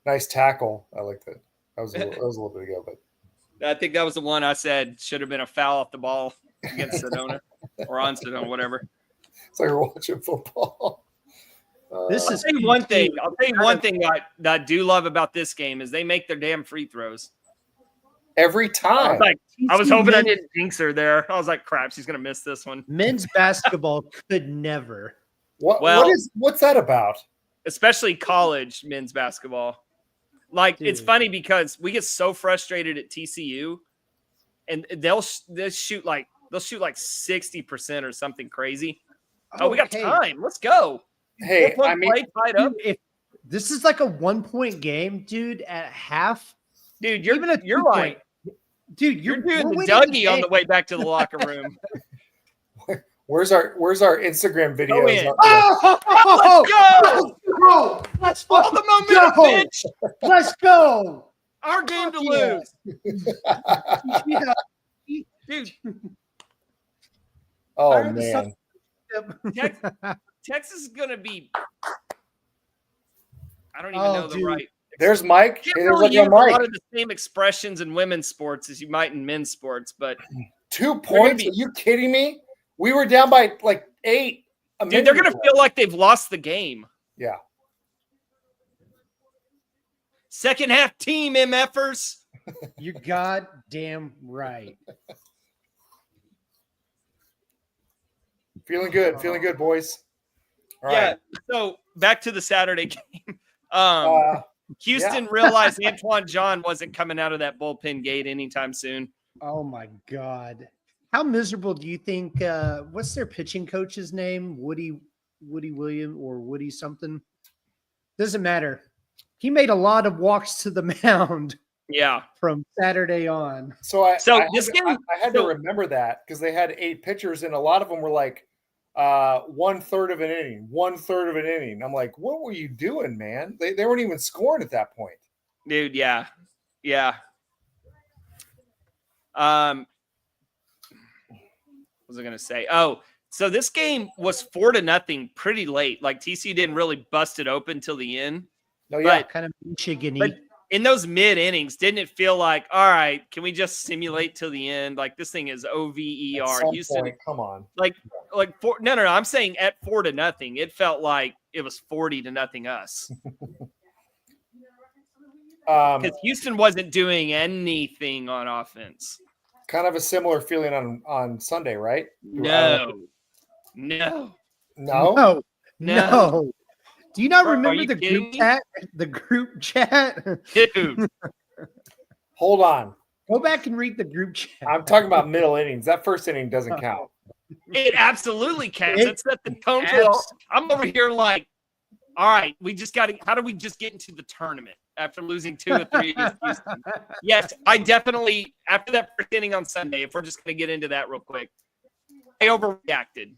Nice tackle. I like that. That was a little bit ago, but I think that was the one I said should have been a foul off the ball against Sedona or on Sedona, whatever. it's like we're watching football. This I'll is tell you one thing. I'll tell you one thing that I do love about this game is they make their damn free throws. Every time. I was hoping I didn't jinx her there. I was like, crap, she's gonna miss this one. Men's basketball could never. What's that about? Especially college men's basketball. Like, Dude. it's funny because we get so frustrated at TCU, and they'll shoot like 60% or something crazy. Oh, we got time. Let's go. Hey, 4 point I mean, play tied up. If this is like a 1-point game, dude, at half, Dude, even a you're 2-point, like, dude, you're doing we're the winning Dougie on game. the way back to the locker room. where's our Instagram videos? in. Oh, Go! let's All fucking the momentum, go! bitch. Let's go! Our game to Yeah. lose. Yeah. Dude, Oh Fire the man. Texas is going to be – I don't even Oh, know the dude. right – There's Mike. You Hey, can't there's really like use a a lot Mike. of the same expressions in women's sports as you might in men's sports, but 2 points? be- Are you kidding me? We were down by like 8. dude, they're going to feel like they've lost the game. Yeah. Second half team MFers. You're goddamn right. Feeling good, boys. All Yeah. right. So back to the Saturday game. Houston yeah. realized Antoine John wasn't coming out of that bullpen gate anytime soon. Oh my God. How miserable do you think what's their pitching coach's name? Woody William or Woody something? Doesn't matter. He made a lot of walks to the mound Yeah. from Saturday on. So I had to so- remember that because they had 8 pitchers and a lot of them were like 1/3 of an inning, 1/3 of an inning. I'm like, what were you doing, man? They weren't even scoring at that point. Dude, yeah. Yeah. was I going to say? Oh, so this game was 4-0 pretty late. Like TCU didn't really bust it open till the end. Oh, yeah. Kind of Michigan-y. But in those mid innings, didn't it feel like, all right, can we just simulate till the end? Like this thing is OVER. At some Houston, point, come on. No. I'm saying at 4-0, it felt like it was 40-0 us. Because Houston wasn't doing anything on offense. Kind of a similar feeling on Sunday, right? No. No. Do you not Bro, remember you the kidding group me? chat? The group chat. Dude. Hold on. Go back and read the group chat. I'm talking about middle innings. That first inning doesn't count. It absolutely counts. It set the tone for all. I'm over here like, all right, how do we just get into the tournament after losing 2 or 3 against Houston? Yes, I definitely, after that first inning on Sunday, if we're just going to get into that real quick, I overreacted.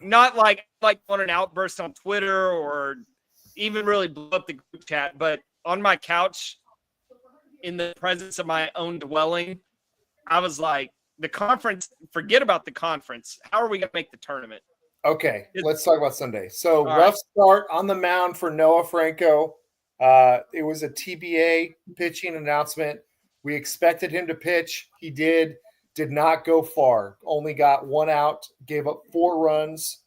Not like on an outburst on Twitter or even really blew up the group chat, but on my couch in the presence of my own dwelling, I was like, the conference, forget about the conference. How are we going to make the tournament? Okay, let's talk about Sunday. So All rough start on the mound for Noah Franco. It was a TBA pitching announcement. We expected him to pitch. He did not go far. Only got 1 out, gave up 4 runs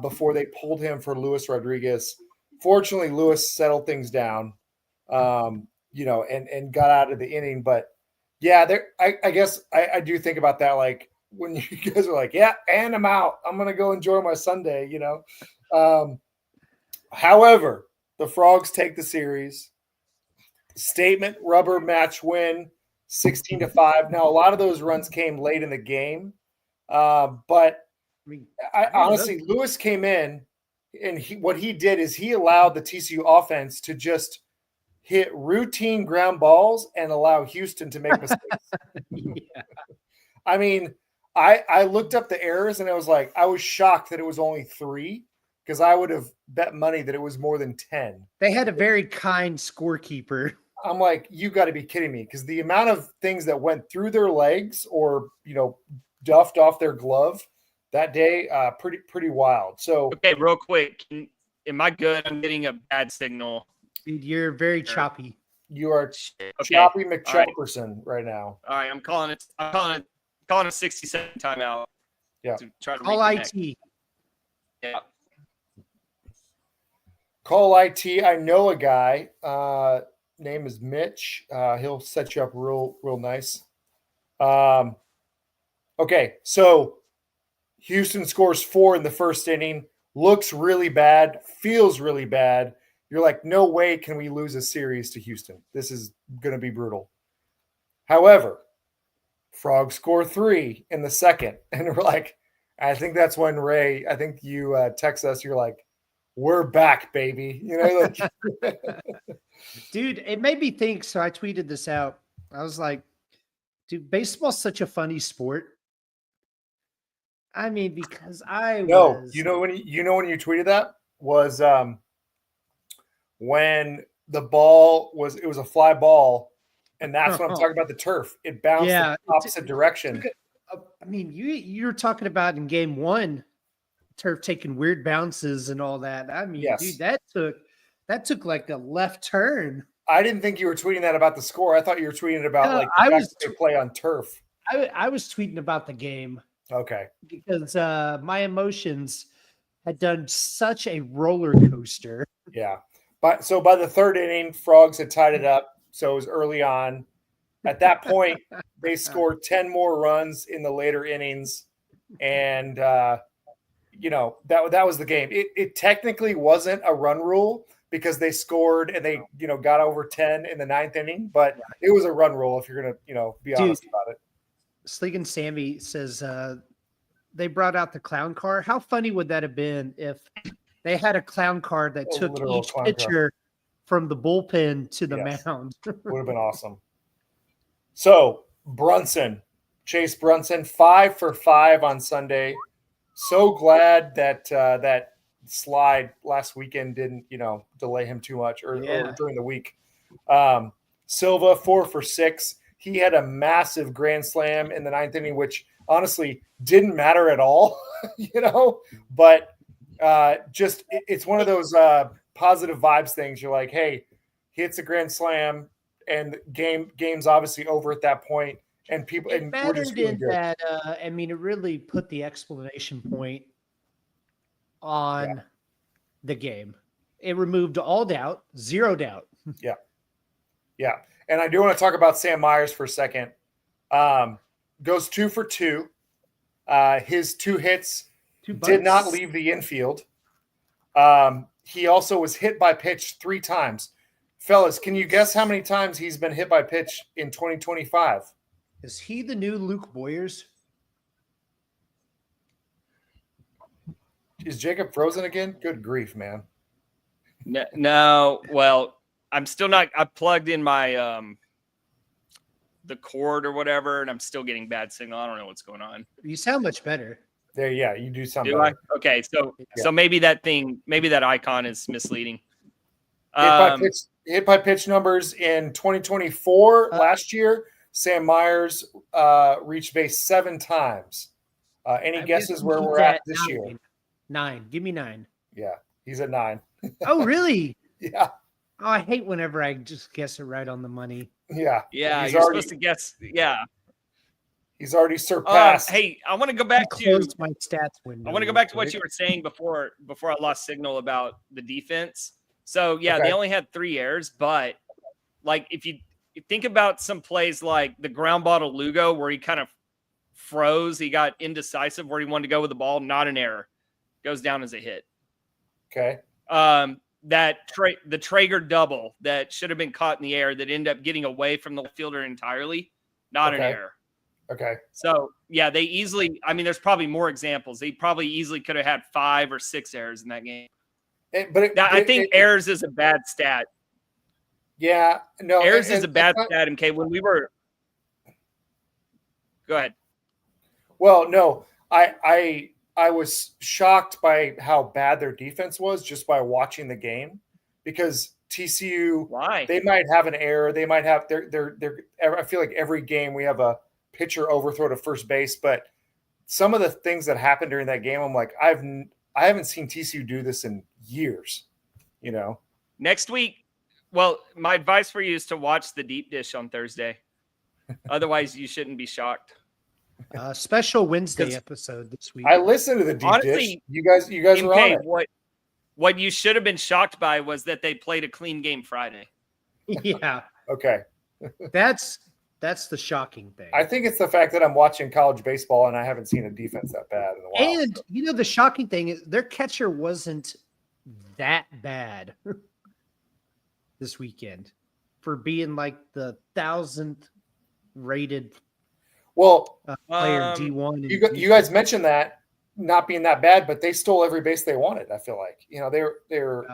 before they pulled him for Luis Rodriguez. Fortunately, Luis settled things down, and got out of the inning. But yeah, I guess I do think about that, like, when you guys are like, yeah, and I'm out. I'm going to go enjoy my Sunday, However, the Frogs take the series. Statement rubber match win, 16-5. Now, a lot of those runs came late in the game. But honestly, Lewis came in, and what he did is he allowed the TCU offense to just hit routine ground balls and allow Houston to make mistakes. Yeah. I mean, I looked up the errors and I was shocked that it was only 3, because I would have bet money that it was more than 10. They had a very kind scorekeeper. I'm like, you got to be kidding me, because the amount of things that went through their legs or, duffed off their glove that day, pretty wild. So, okay, real quick, am I good? I'm getting a bad signal. Dude, you're very choppy. You are Okay. Choppy McChalperson right now. All right, I'm calling a 60-second timeout. Yeah. To try to All reconnect. IT. Yeah. Call IT. I know a guy. Name is Mitch. He'll set you up real nice. Okay, so Houston scores 4 in the first inning. Looks really bad. Feels really bad. You're like, no way can we lose a series to Houston. This is going to be brutal. However, Frogs score 3 in the second. And we're like, I think that's when Ray, I think you text us. You're like, we're back, baby. Dude, it made me think. So I tweeted this out. I was like, dude, baseball's such a funny sport. I mean, because when you tweeted that was when the ball it was a fly ball, and that's what I'm talking about, the turf. It bounced the opposite direction. I mean, you're talking about in game 1, turf taking weird bounces and all that. I mean, yes. Dude, that took like a left turn. I didn't think you were tweeting that about the score. I thought you were tweeting about they play on turf. I was tweeting about the game. Okay. Because my emotions had done such a roller coaster. Yeah. But so by the third inning, Frogs had tied it up. So it was early on. At that point, they scored 10 more runs in the later innings. And, that was the game. It technically wasn't a run rule because they scored and they, got over 10 in the 9th inning. But it was a run rule if you're going to, be honest about it. Sleegan Sammy says they brought out the clown car. How funny would that have been if they had a clown car that took each pitcher from the bullpen to the mound? Would have been awesome. So Chase Brunson, 5 for 5 on Sunday. So glad that that slide last weekend didn't, delay him too much or during the week. Silva, 4 for 6. he had a massive grand slam in the 9th inning, which honestly didn't matter at all, but it's one of those positive vibes things. You're like, hey, he hits a grand slam and game's obviously over at that point. And people, it and mattered we're just feeling in good. that. It really put the exclamation point on the game. It removed all doubt, 0 doubt. Yeah. And I do want to talk about Sam Myers for a second. Goes 2 for 2. His 2 hits did not leave the infield. He also was hit by pitch 3 times. Fellas, can you guess how many times he's been hit by pitch in 2025? Is he the new Luke Boyers? Is Jacob frozen again? Good grief, man. No. Well, I'm still not. I plugged in my the cord or whatever, and I'm still getting bad signal. I don't know what's going on. You sound much better. There, yeah, you do something. Do I? Okay, so maybe that icon is misleading. Hit by pitch numbers in 2024 last year. Sam Myers reached base 7 times. Any guesses where we're at this year? 9. Give me 9. Yeah, he's at 9. Oh, really? Yeah. Oh, I hate whenever I just guess it right on the money. Yeah. Yeah, you're supposed to guess. Yeah. He's already surpassed. Hey, I want to go back to my stats window. I want to go back to what you were saying before I lost signal about the defense. So yeah, They only had 3 errors, but like if you think about some plays like the ground ball to Lugo where he kind of froze, he got indecisive where he wanted to go with the ball, not an error. Goes down as a hit. Okay. The Traeger double that should have been caught in the air that ended up getting away from the fielder entirely, not an error. Okay. So yeah, they easily. I mean, there's probably more examples. They probably easily could have had 5 or 6 errors in that game. I think errors is a bad stat. Yeah, no, errors is a bad stat. MK, when we were, go ahead. Well, no, I was shocked by how bad their defense was just by watching the game, because TCU, they might have an error, they might have I feel like every game we have a pitcher overthrow to first base, but some of the things that happened during that game, I'm like, I haven't seen TCU do this in years, Next week, well, my advice for you is to watch the deep dish on Thursday. Otherwise, you shouldn't be shocked. Special Wednesday episode this week. I listened to the deep dish. You guys were on it. What you should have been shocked by was that they played a clean game Friday. Yeah. Okay. That's the shocking thing. I think it's the fact that I'm watching college baseball and I haven't seen a defense that bad in a while. And the shocking thing is their catcher wasn't that bad this weekend for being like the 1,000th rated player D1. You guys mentioned that not being that bad, but they stole every base they wanted. I feel like they're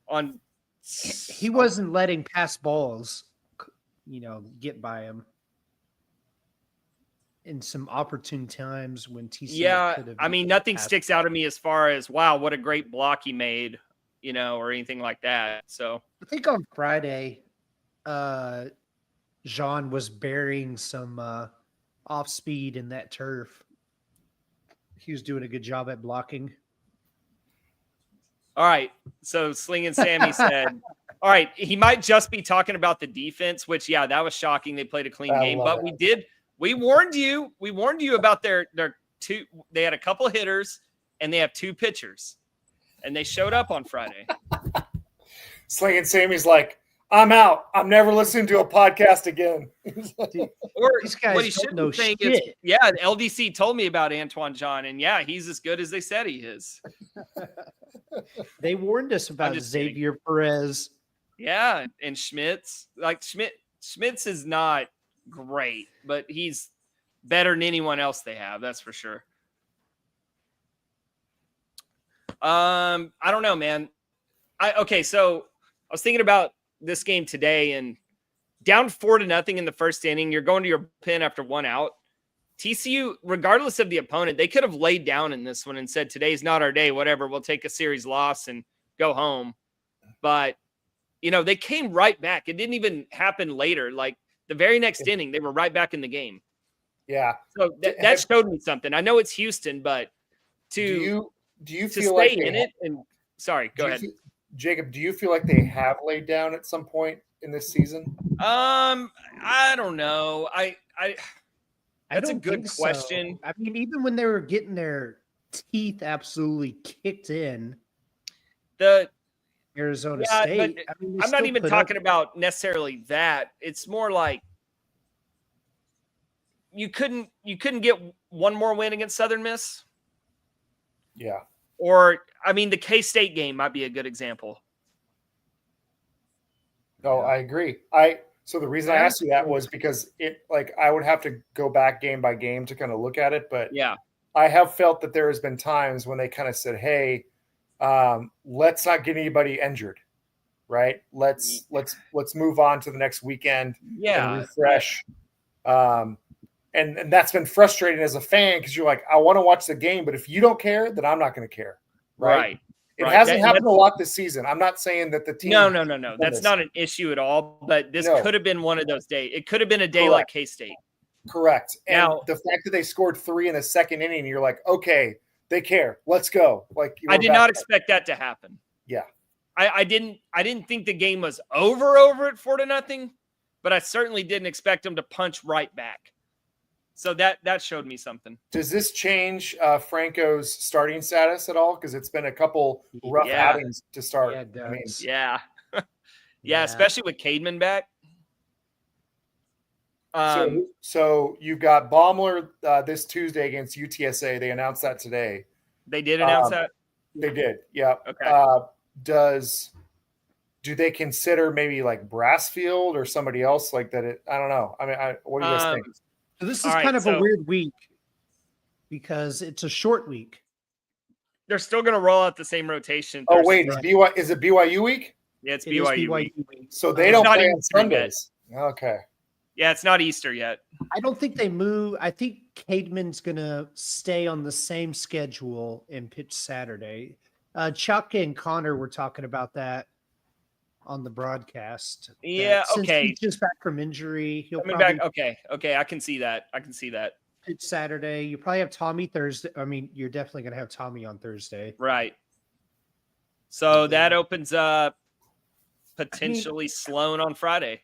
on. He wasn't letting pass balls, get by him in some opportune times when TCU. Yeah, I mean, nothing sticks out to me as far as wow, what a great block he made, or anything like that. So I think on Friday, Jean was burying some off speed in that turf. He was doing a good job at blocking. All right. So Slinging Sammy said, all right, he might just be talking about the defense, which, yeah, that was shocking. They played a clean game, but we warned you about their 2. They had a couple of hitters and they have 2 pitchers, and they showed up on Friday. Slinging Sammy's like, I'm out. I'm never listening to a podcast again. Or what he should be saying is, yeah, the LDC told me about Antoine John, and yeah, he's as good as they said he is. They warned us about Xavier Perez. Yeah, and Schmitz. Like Schmitz is not great, but he's better than anyone else they have. That's for sure. I don't know, man. So I was thinking about this game today, and down 4-0 in the first inning, you're going to your pen after 1 out. TCU, regardless of the opponent, they could have laid down in this one and said, today's not our day, whatever, we'll take a series loss and go home. But, they came right back. It didn't even happen later. Like, The very next inning, they were right back in the game. Yeah. So that showed me something. I know it's Houston, but do you to feel stay like in it and sorry, go ahead. Jacob, do you feel like they have laid down at some point in this season? I don't know. That's a good question. So. I mean, even when they were getting their teeth absolutely kicked in, Arizona State. But I'm not even talking about necessarily that. It's more like you couldn't get one more win against Southern Miss. Yeah. Or I mean, the K-State game might be a good example. No, I agree. So the reason I asked you that was because I would have to go back game by game to kind of look at it, but yeah, I have felt that there has been times when they kind of said, "Hey, let's not get anybody injured, right? Let's move on to the next weekend and refresh." And that's been frustrating as a fan because you're like, I want to watch the game, but if you don't care, then I'm not going to care, right? It hasn't happened a lot this season. I'm not saying that the team. No. That's not an issue at all. But this could have been one of those days. It could have been a day like K-State. Correct. And the fact that they scored 3 in the second inning, you're like, okay, they care. Let's go. I did not expect that to happen. Yeah. I didn't think the game was over at 4-0, but I certainly didn't expect them to punch right back. So that showed me something. Does this change Franco's starting status at all? Because it's been a couple rough outings to start. Yeah, yeah, especially with Cademan back. So you've got Baumler this Tuesday against UTSA. They announced that today. They did announce that? They did, yeah. Okay. Do they consider maybe like Brassfield or somebody else like that? I don't know. I mean, what do you guys think? So this is kind of a weird week because it's a short week. They're still going to roll out the same rotation. Oh, wait. Is it BYU week? Yeah, it's BYU week. So they don't play on Sundays. Okay. Yeah, it's not Easter yet. I don't think they move. I think Cademan's going to stay on the same schedule and pitch Saturday. Chuck and Connor were talking about on the broadcast. Yeah, okay. He's just back from injury. He'll coming back. Okay. I can see that. It's Saturday. You probably have Tommy Thursday. I mean, you're definitely going to have Tommy on Thursday. Right. So that opens up potentially Sloan on Friday.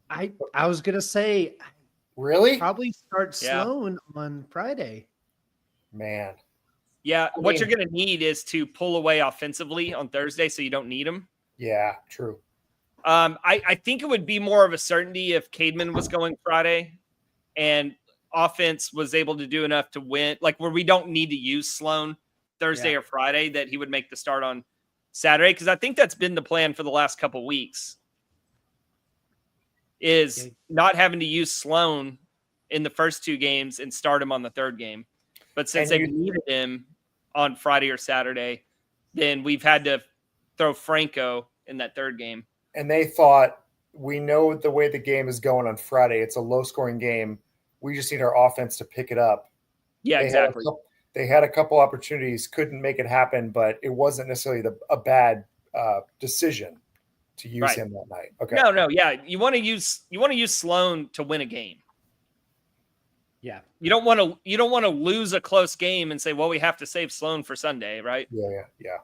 I was going to say, really? Probably start Sloan on Friday. Man. Yeah. What you're going to need is to pull away offensively on Thursday so you don't need them. Yeah, true. I think it would be more of a certainty if Cademan was going Friday and offense was able to do enough to win, like where we don't need to use Sloan Thursday or Friday, that he would make the start on Saturday. Because I think that's been the plan for the last couple weeks, is not having to use Sloan in the first 2 games and start him on the third game. But since they needed him on Friday or Saturday, then we've had to throw Franco in that third game. And they thought, we know the way the game is going on Friday. It's a low-scoring game. We just need our offense to pick it up. Yeah, exactly. They had a couple opportunities, couldn't make it happen, but it wasn't necessarily a bad decision to use him that night. Okay. No, yeah. You want to use Sloan to win a game. Yeah. You don't want to lose a close game and say, well, we have to save Sloan for Sunday, right? Yeah.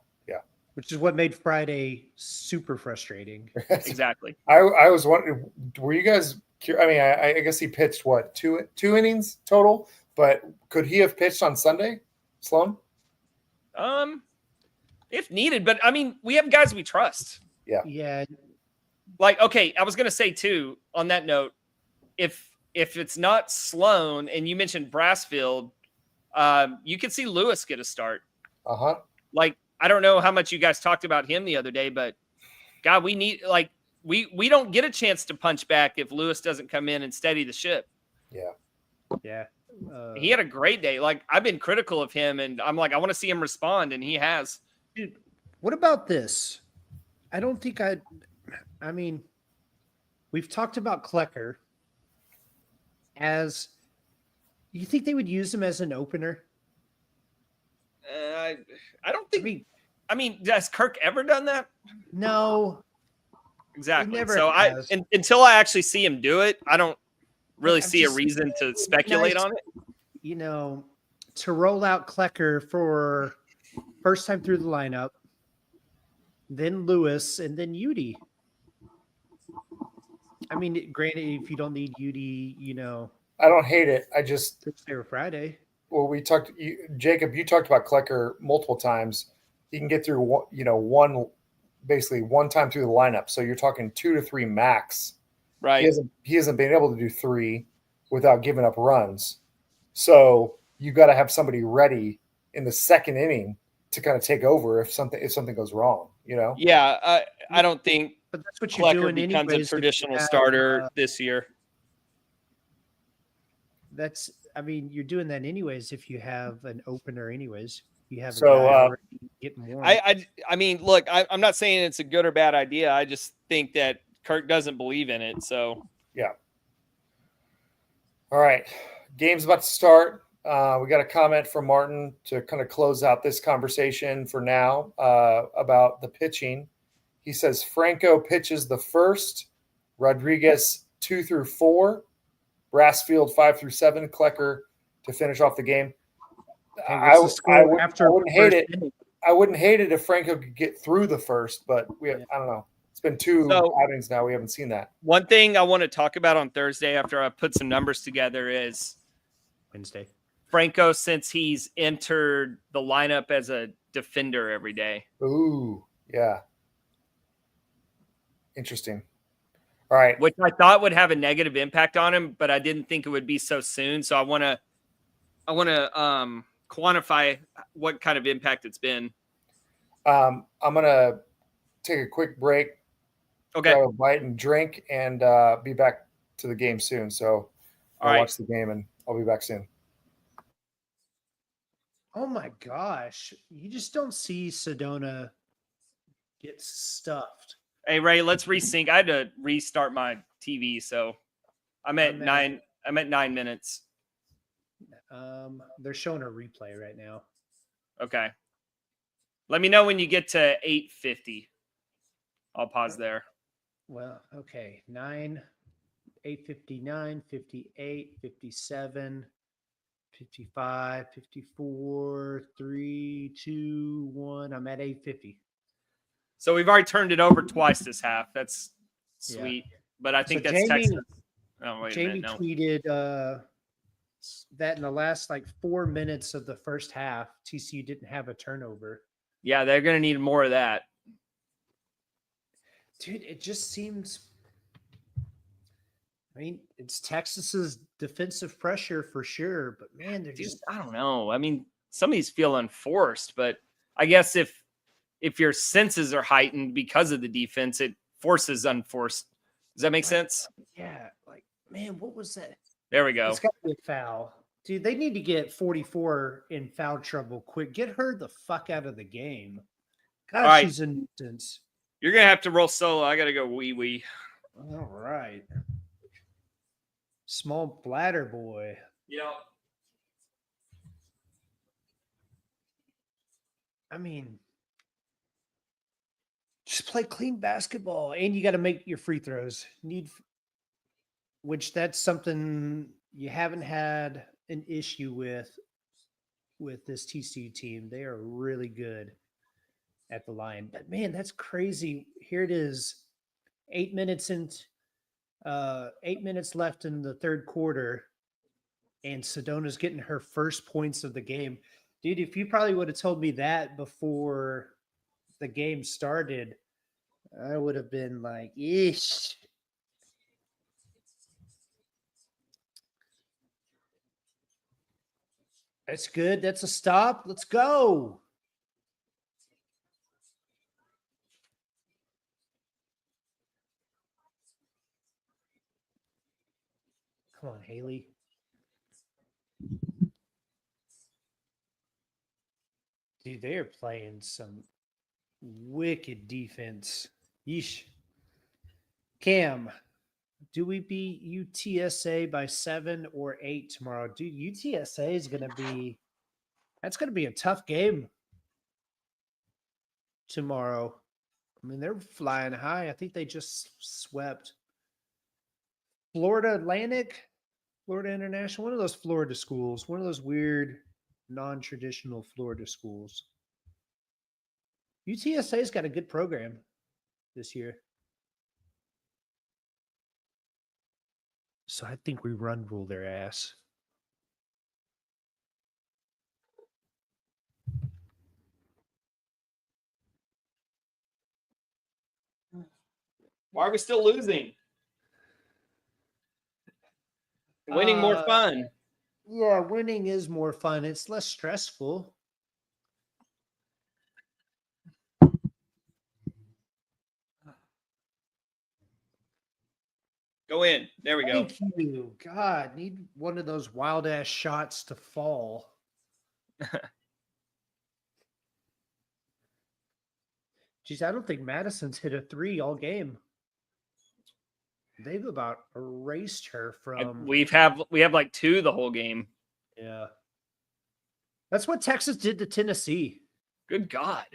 Which is what made Friday super frustrating. Exactly. I was wondering, were you guys? I mean, I guess he pitched what, two innings total, but could he have pitched on Sunday, Sloan? If needed, but I mean, we have guys we trust. Yeah. Like, okay, I was gonna say too, on that note, if it's not Sloan and you mentioned Brassfield, you could see Lewis get a start. Like, I don't know how much you guys talked about him the other day, but God, we need, like, we don't get a chance to punch back if Lewis doesn't come in and steady the ship. Yeah. He had a great day. Like, I've been critical of him, and I'm like, I want to see him respond, and he has. Dude, what about this? I don't think I mean, we've talked about Klecker as, you think they would use him as an opener? I don't think. I mean, has Kirk ever done that? No. Exactly. never So has. until I actually see him do it, I don't really I'm see a just- reason to it'd be speculate nice, on it. You know, to roll out Klecker for first time through the lineup, then Lewis, and then Udi. I mean, granted, if you don't need Udi, I don't hate it. I just Thursday or Friday. well, Jacob. You talked about Klecker multiple times. He can get through basically one time through the lineup. So you're talking 2 to 3 max. Right. He hasn't been able to do 3 without giving up runs. So you got to have somebody ready in the second inning to kind of take over if something goes wrong. Yeah, I don't think But that's what you're Klecker doing becomes a anyways. traditional starter this year. You're doing that anyways if you have an opener anyways. You have a So, guy already getting warm. I mean, look, I'm not saying it's a good or bad idea. I just think that Kirk doesn't believe in it. So yeah. All right, game's about to start. We got a comment from Martin to kind of close out this conversation for now about the pitching. He says Franco pitches the first, Rodriguez 2 through 4, Brassfield 5 through 7, Klecker to finish off the game. I wouldn't hate it. Inning? I wouldn't hate it if Franco could get through the first, but I don't know. It's been 2 outings now. We haven't seen that. One thing I want to talk about on Thursday after I put some numbers together is Wednesday. Franco, since he's entered the lineup as a defender every day. Ooh, yeah. Interesting. All right. Which I thought would have a negative impact on him, but I didn't think it would be so soon. So I want to quantify what kind of impact it's been. I'm gonna take a quick break. Okay. Grab a bite and drink, and be back to the game soon. So I'll watch the game, and I'll be back soon. Oh my gosh. You just don't see Sedona get stuffed. Hey Ray, let's resync. I had to restart my TV, so I'm at 9 minutes. They're showing a replay right now. Okay. Let me know when you get to 8:50. I'll pause there. Well, okay. 9, 8:59, 58, 57, 55, 54, 3, 2, 1. I'm at 8:50. So we've already turned it over twice this half. That's sweet. Yeah. But I think that's Jamie, Texas. Oh, wait Jamie a minute, no. tweeted that in the last 4 minutes of the first half, TCU didn't have a turnover. Yeah, they're going to need more of that. Dude, it just seems. I mean, it's Texas's defensive pressure for sure, but man, they're just. I don't know. I mean, some of these feel unforced, but I guess if your senses are heightened because of the defense, it forces unforced. Does that make sense? Yeah. Man, what was that? There we go. It's got to be a foul. Dude, they need to get 44 in foul trouble quick. Get her the fuck out of the game. God, right. She's a nuisance. You're going to have to roll solo. I got to go wee-wee. All right. Small bladder boy. Yeah. I mean, just play clean basketball, and you got to make your free throws. Which that's something you haven't had an issue with this TCU team. They are really good at the line. But man, that's crazy. Here it is. 8 minutes left in the third quarter, and Sedona's getting her first points of the game. Dude, if you probably would have told me that before the game started, I would have been like, eesh. That's good. That's a stop. Let's go. Come on, Haley. Dude, they are playing some wicked defense. Yeesh. Cam, do we beat UTSA by 7 or 8 tomorrow? Dude, UTSA is going to be – that's going to be a tough game tomorrow. I mean, they're flying high. I think they just swept Florida Atlantic, Florida International, one of those Florida schools, one of those weird, non-traditional Florida schools. UTSA's got a good program this year. So I think we run rule their ass. Why are we still losing? Winning more fun. Yeah, winning is more fun. It's less stressful. Go in. There we go. Thank you. God, need one of those wild ass shots to fall. Geez, I don't think Madison's hit a 3 all game. They've about erased her from. We have like 2 the whole game. Yeah. That's what Texas did to Tennessee. Good God.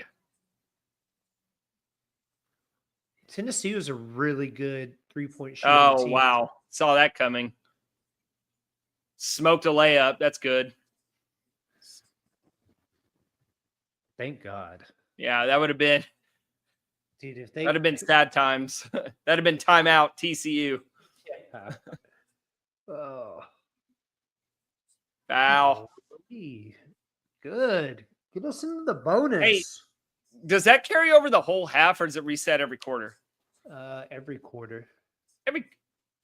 Tennessee was a really good 3-point shooting Oh, team. wow. Saw that coming. Smoked a layup. That's good. Thank God. Yeah, that would have been. Dude, if That'd have been sad times. That'd have been timeout TCU. Yeah. Oh. Foul. Good. Get us into the bonus. Hey. Does that carry over the whole half, or does it reset every quarter? Every quarter.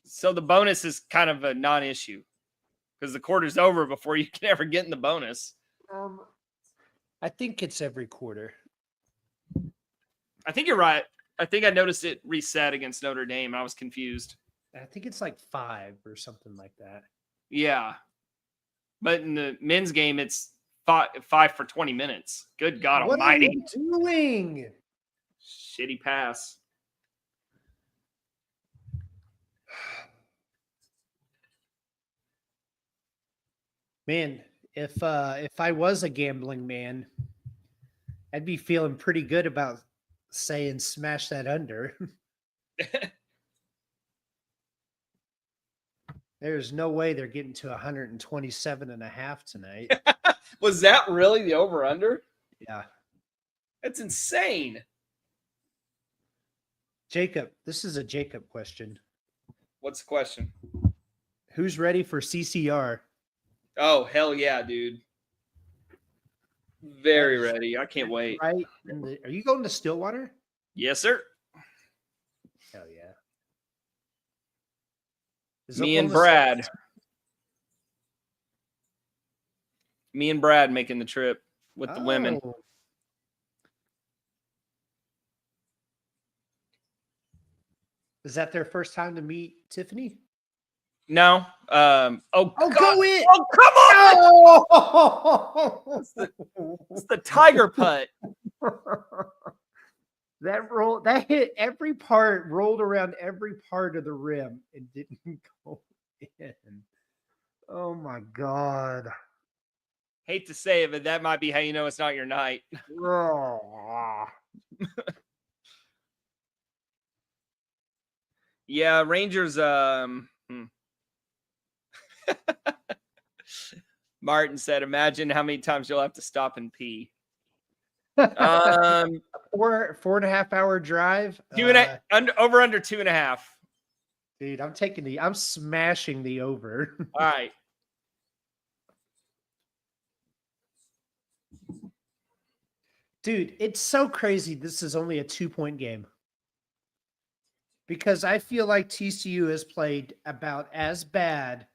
So the bonus is kind of a non-issue because the quarter's over before you can ever get in the bonus. I think it's every quarter. I think you're right. I think I noticed it reset against Notre Dame. I was confused. I think it's like 5 or something like that. Yeah. But in the men's game, it's 5 for 20 minutes. Good God almighty. What are you doing? Shitty pass. Man, if I was a gambling man, I'd be feeling pretty good about saying smash that under. There's no way they're getting to 127.5 tonight. Was that really the over-under? Yeah. That's insane. Jacob, this is a Jacob question. What's the question? Who's ready for CCR? Oh, hell yeah, dude. Very ready. I can't wait. Right? Are you going to Stillwater? Yes, sir. Hell yeah. Me and Brad. Me and Brad making the trip with the women. Is that their first time to meet Tiffany? No. Go in! Oh, come on! It's the tiger putt. That hit every part, rolled around every part of the rim and didn't go in. Oh my God. Hate to say it, but that might be how you know it's not your night. Yeah, Rangers. Martin said, "Imagine how many times you'll have to stop and pee." 4.5 hour drive. Under 2.5. Dude, I'm smashing the over. All right. Dude, it's so crazy. This is only a 2-point game. Because I feel like TCU has played about as bad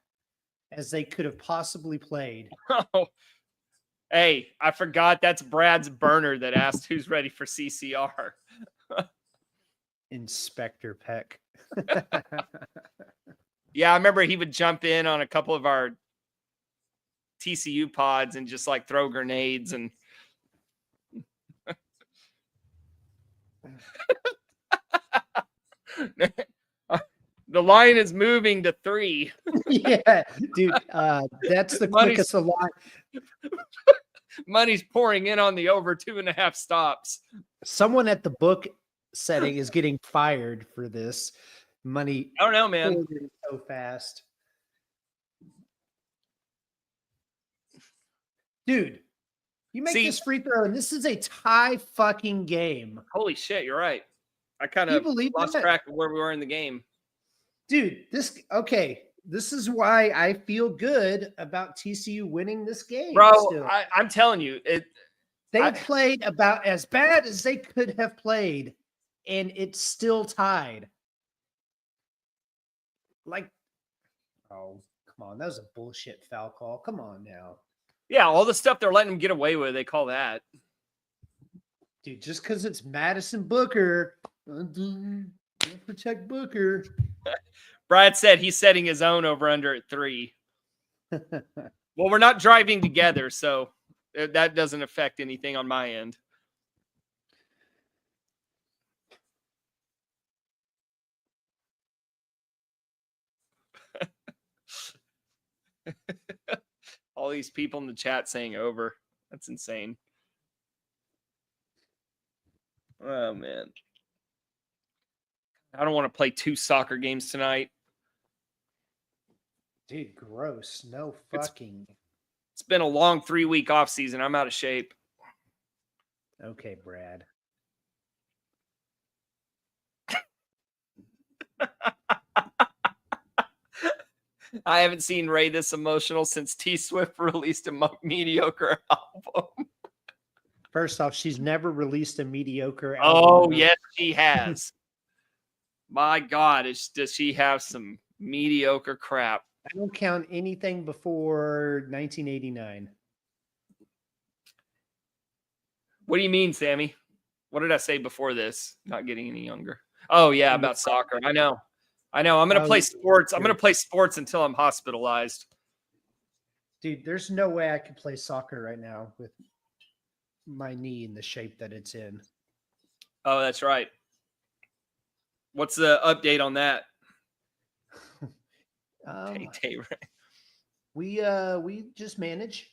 as they could have possibly played. Oh, hey, I forgot that's Brad's burner that asked who's ready for CCR. Inspector Peck. Yeah, I remember he would jump in on a couple of our TCU pods and just like throw grenades and the line is moving to 3. Yeah, dude, that's the quickest line. Money's pouring in on the over 2.5 stops. Someone at the book setting is getting fired for this. Money. I don't know, man. So fast. Dude, you make this free throw, and this is a tie fucking game. Holy shit, you're right. I kind of lost track of where we were in the game. Dude, this is why I feel good about TCU winning this game. Bro, I'm telling you, they played about as bad as they could have played, and it's still tied. Like, oh, come on. That was a bullshit foul call. Come on now. Yeah, all the stuff they're letting them get away with, they call that. Dude, just because it's Madison Booker, protect Booker. Brad said he's setting his own over under at 3. Well, we're not driving together, so that doesn't affect anything on my end. All these people in the chat saying over. That's insane. Oh, man. I don't want to play 2 soccer games tonight. Dude, gross. No fucking. It's been a long 3-week off season. I'm out of shape. Okay, Brad. I haven't seen Ray this emotional since T Swift released a mediocre album. First off, she's never released a mediocre album. Oh, yes, she has. My God, does she have some mediocre crap? I don't count anything before 1989. What do you mean, Sammy? What did I say before this? Not getting any younger. Oh, yeah, about soccer. I know. I'm going to play sports. I'm going to play sports until I'm hospitalized. Dude, there's no way I could play soccer right now with my knee in the shape that it's in. Oh, that's right. What's the update on that? We just manage.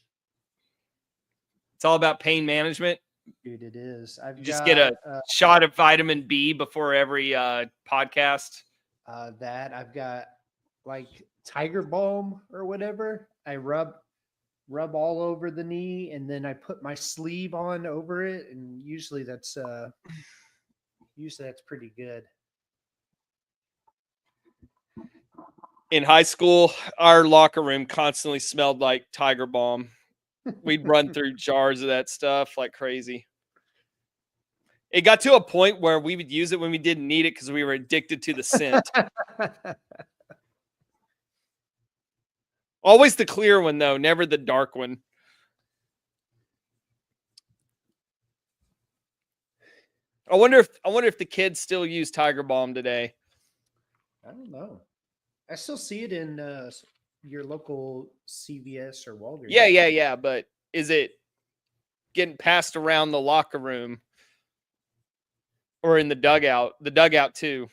It's all about pain management. Dude, it is. Just get a shot of vitamin B before every podcast. That I've got like Tiger Balm or whatever. I rub all over the knee, and then I put my sleeve on over it, and usually that's pretty good. In high school, our locker room constantly smelled like Tiger Balm. We'd run through jars of that stuff like crazy. It got to a point where we would use it when we didn't need it because we were addicted to the scent. Always the clear one, though, never the dark one. I wonder if the kids still use Tiger Balm today. I don't know. I still see it in your local CVS or Walgreens. Yeah. But is it getting passed around the locker room or in the dugout? The dugout too.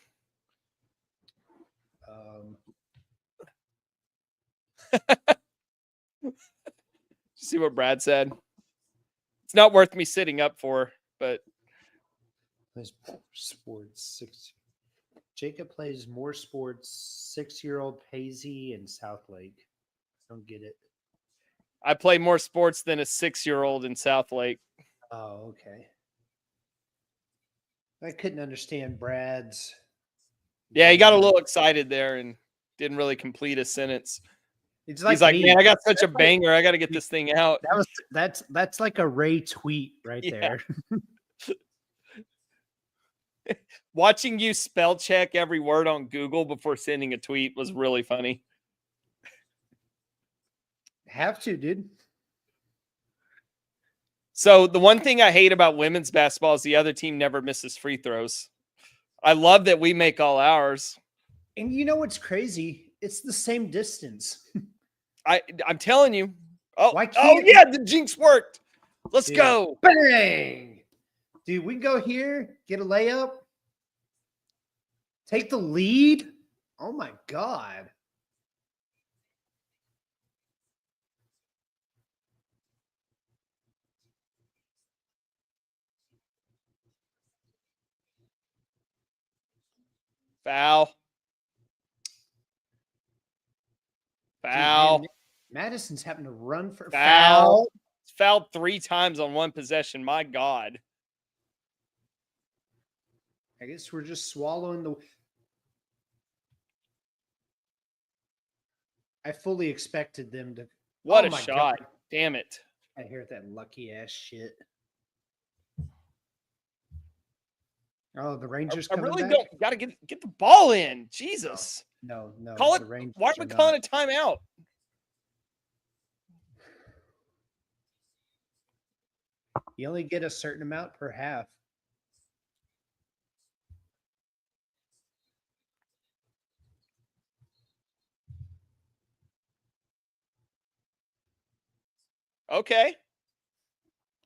See what Brad said? It's not worth me sitting up for, but sports 6. Jacob plays more sports. 6-year-old Hazy and Southlake. Don't get it. I play more sports than a 6-year-old in Southlake. Oh, okay. I couldn't understand Brad's. Yeah, he got a little excited there and didn't really complete a sentence. He's like, man, I got such a banger. I got to get this thing out. That's like a Ray tweet right there. Watching you spell check every word on Google before sending a tweet was really funny. Have to, dude. So the one thing I hate about women's basketball is the other team never misses free throws. I love that we make all ours. And you know what's crazy? It's the same distance. I'm telling you. Oh yeah, the jinx worked. Let's go. Bang! Dude, we can go here, get a layup, take the lead. Oh my God. Foul. Dude, man, Madison's having to run for foul. Fouled 3 times on one possession. My God. I guess we're just swallowing the. I fully expected them to. What a shot. God. Damn it. I hear that lucky ass shit. Oh, the Rangers coming back? Don't got to get the ball in. Jesus. No. Call it. Why are we calling a timeout? You only get a certain amount per half. Okay.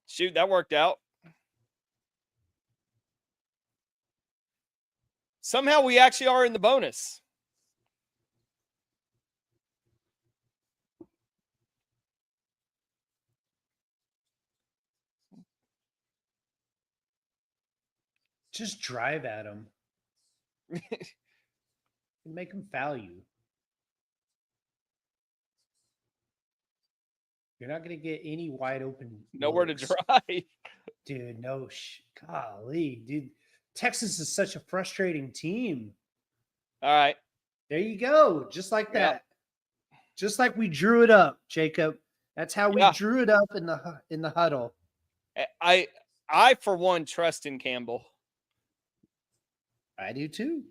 Shoot, that worked out. Somehow we actually are in the bonus. Just drive at him. Make him foul you. You're not going to get any wide open. Nowhere to drive. Dude, no. Golly, dude. Texas is such a frustrating team. All right. There you go. Just like that. Yep. Just like we drew it up, Jacob. That's how we drew it up in the huddle. I for one trust in Campbell. I do too.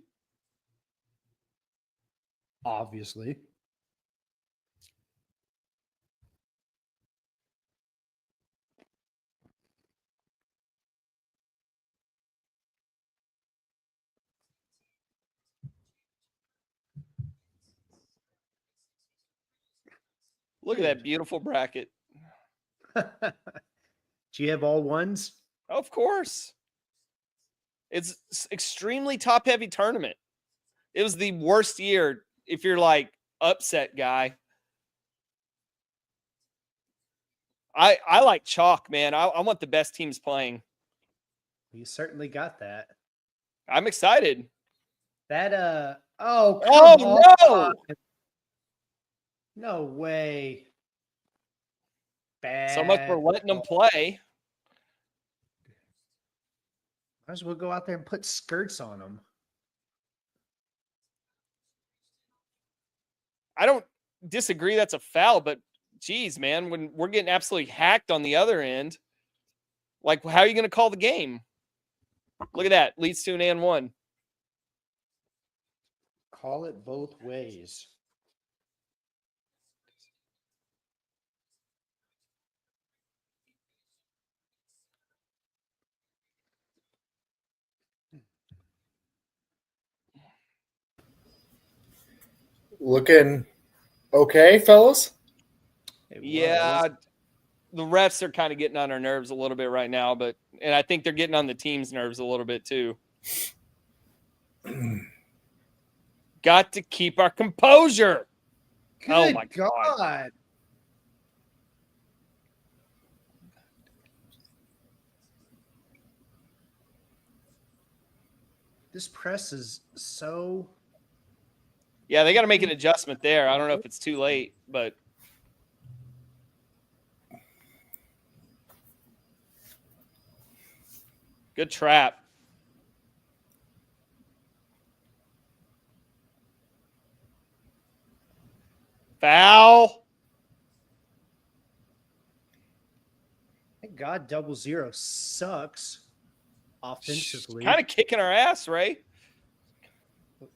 Obviously. Look at that beautiful bracket. Do you have all ones? Of course. It's extremely top-heavy tournament. It was the worst year if you're like upset guy. I like chalk, man. I want the best teams playing. You certainly got that. I'm excited. That oh no. No way. Bad. So much for letting them play. Might as well go out there and put skirts on them. I don't disagree that's a foul, but geez, man, when we're getting absolutely hacked on the other end, like how are you going to call the game? Look at that. Leads to an and one. Call it both ways. Looking okay, fellas? Yeah, the refs are kind of getting on our nerves a little bit right now, and I think they're getting on the team's nerves a little bit too. Got to keep our composure. Good oh my God. This press is so. Yeah, they got to make an adjustment there. I don't know if it's too late, but. Good trap. Foul. Thank God 0-0 sucks offensively. Kind of kicking our ass, Ray.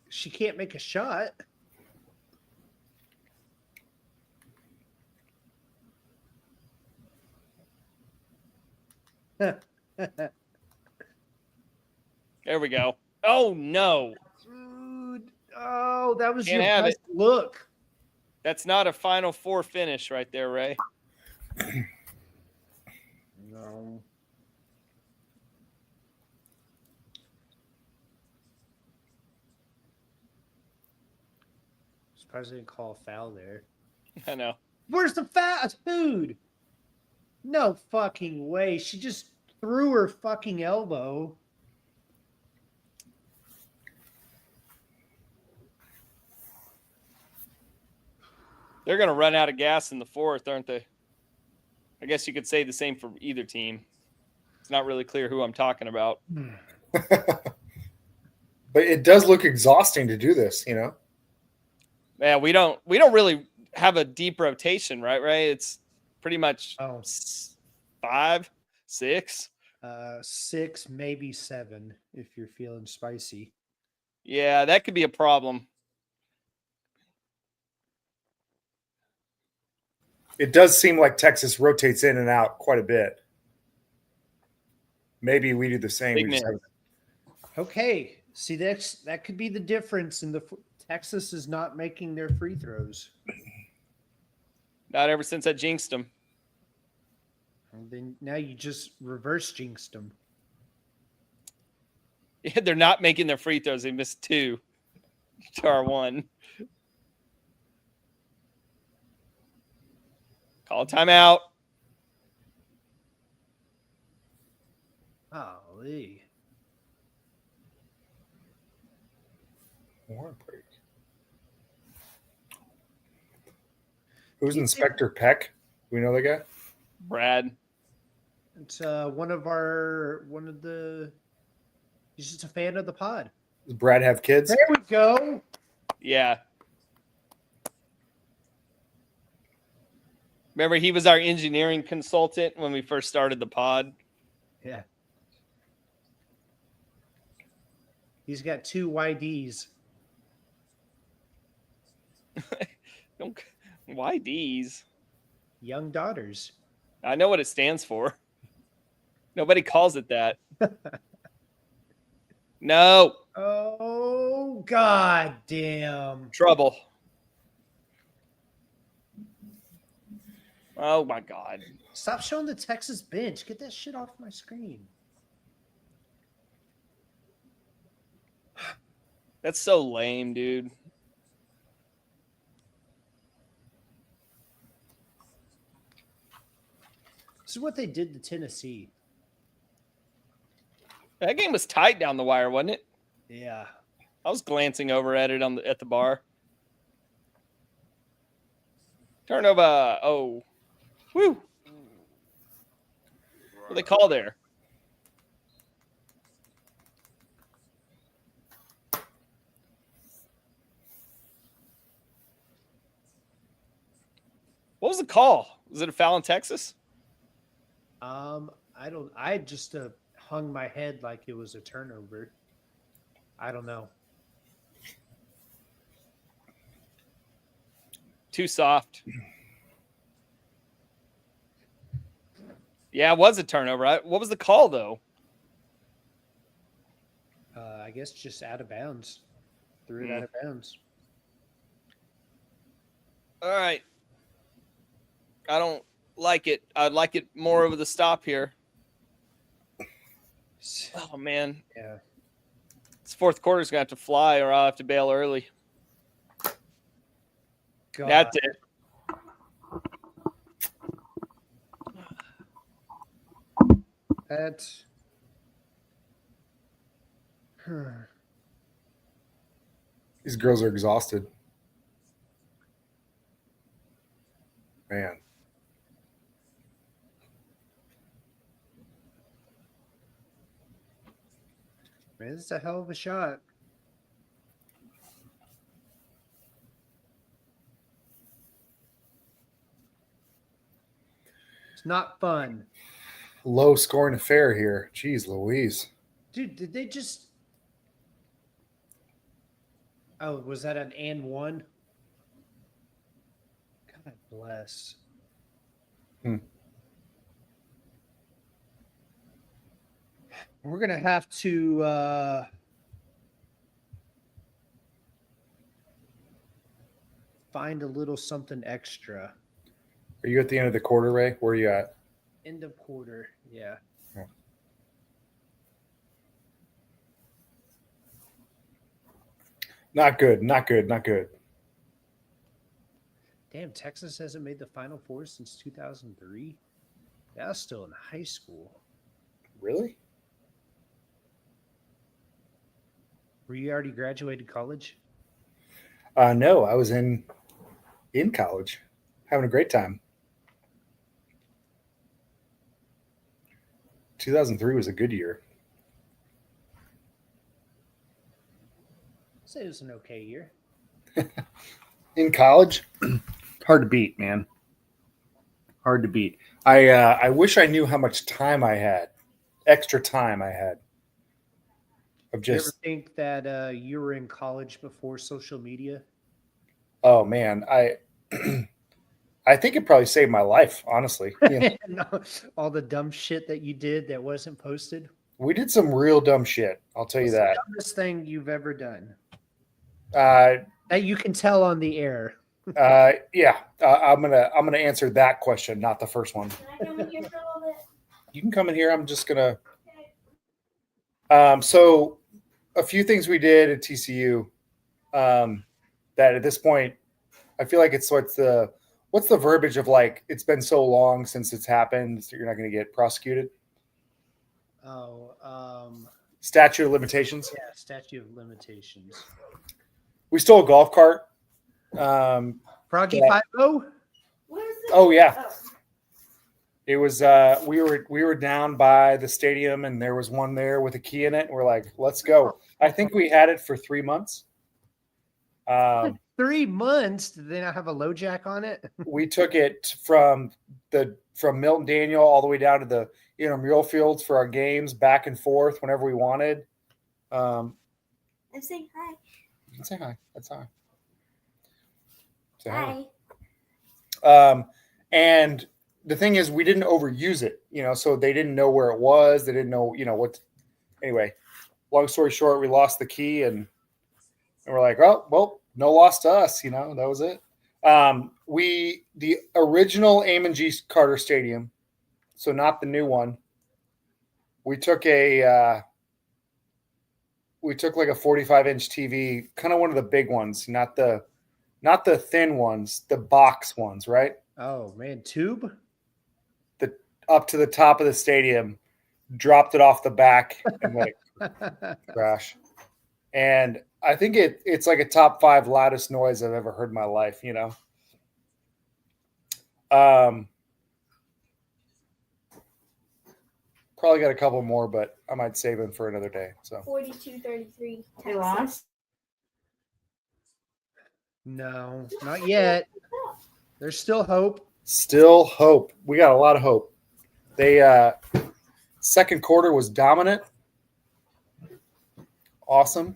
She can't make a shot. There we go. Oh, no. Dude. Oh, that was Can't your have best it. Look. That's not a Final Four finish right there, Ray. No. Surprised they didn't call a foul there. I know. Where's the foul? Dude. No fucking way. She just threw her fucking elbow. They're going to run out of gas in the fourth, aren't they? I guess you could say the same for either team. It's not really clear who I'm talking about. But it does look exhausting to do this, you know? Yeah, we don't really have a deep rotation, right? Right? It's pretty much 5, 6. 6, maybe 7 if you're feeling spicy. Yeah, that could be a problem. It does seem like Texas rotates in and out quite a bit. Maybe we do the same. Big man. Okay. See, that could be the difference in the Texas is not making their free throws. Not ever since I jinxed them. And then now you just reverse jinxed them. Yeah, they're not making their free throws. They missed 2 to our 1. Call a timeout. Golly. More break. Who's Inspector Peck? We know the guy? Brad. It's one of the. He's just a fan of the pod. Does Brad have kids? There we go. Yeah. Remember, he was our engineering consultant when we first started the pod. Yeah. He's got 2 YDs. Why D's? Young daughters. I know what it stands for. Nobody calls it that. No. Oh, god damn. Trouble. Oh, my God. Stop showing the Texas bench. Get that shit off my screen. That's so lame, dude. This is what they did to Tennessee. That game was tight down the wire, wasn't it? Yeah. I was glancing over at it at the bar. Turnover. Oh. Woo. What do they call there? What was the call? Was it a foul in Texas? I just hung my head like it was a turnover. I don't know. Too soft. Yeah, it was a turnover. What was the call, though? I guess just out of bounds. Threw it out of bounds. All right. I don't like it. I'd like it more over the stop here. Oh, man. Yeah. This fourth quarter's going to have to fly or I'll have to bail early. God. That's it. That's. These girls are exhausted. Man. Man, it's a hell of a shot. It's not fun. Low scoring affair here. Jeez Louise. Dude, did they just... Oh, was that an and one? God bless. We're going to have to find a little something extra. Are you at the end of the quarter, Ray? Where are you at? End of quarter, yeah. Not good, not good, not good. Damn, Texas hasn't made the Final Four since 2003. That was still in high school. Really? Were you already graduated college? No, I was in In college. Having a great time. 2003 was a good year. I'd say it was an okay year. In college, hard to beat, man. Hard to beat. I wish I knew how much time I had, extra time I had. Of Do you ever just, think that you were in college before social media? oh man, I think it probably saved my life, honestly. No, all the dumb shit that you did that wasn't posted. We did some real dumb shit. I'll tell you What's that. the dumbest thing you've ever done Uh, that you can tell on the air? yeah, I'm gonna answer that question, not the first one. Can I come in here for a little bit? You can come in here. I'm just gonna. So, a few things we did at TCU that at this point, I feel like it's what's the verbiage of like it's been so long since it's happened, so you're not going to get prosecuted. Oh, Statute of limitations. yeah, statute of limitations. We stole a golf cart. Froggy Yeah. 5-0? Where's the? Oh yeah. Oh. It was we were down by the stadium and there was one there with a key in it. And we're like, let's go. I think we had it for 3 months. 3 months? Did they not have a low jack on it? We took it from Milton Daniel all the way down to the mural fields for our games, back and forth whenever we wanted. I'm saying hi. You can say hi. That's hi. Say hi. Hi. And the thing is, we didn't overuse it, so they didn't know where it was. They didn't know, what. Anyway, long story short, we lost the key and we're like, oh, well, no loss to us. That was it. The original Amon G. Carter Stadium, so not the new one. We took like a 45-inch TV, kind of one of the big ones, not the thin ones, the box ones, right? Oh, man. Tube? Up to the top of the stadium, dropped it off the back and let it crash. And I think it's like a top 5 loudest noise I've ever heard in my life, Probably got a couple more, but I might save them for another day. So 42-33. We lost. No, not yet. There's still hope. Still hope. We got a lot of hope. They second quarter was dominant. Awesome.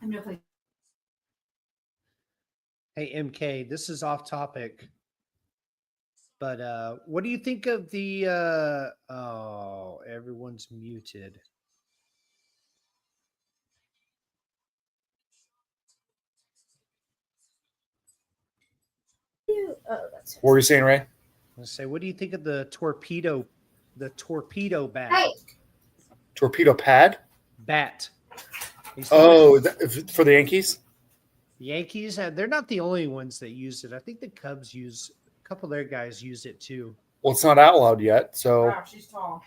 I'm gonna play. Hey, MK, this is off topic. But what do you think of the oh, everyone's muted. Oh, that's. What were you saying, Ray? Let's say, what do you think of the torpedo bat? Hey. Torpedo pad? Bat. Oh, for the Yankees? Yankees, they're not the only ones that use it. I think the Cubs use a couple of their guys use it too. Well, it's not outlawed yet, so Wow, she's tall.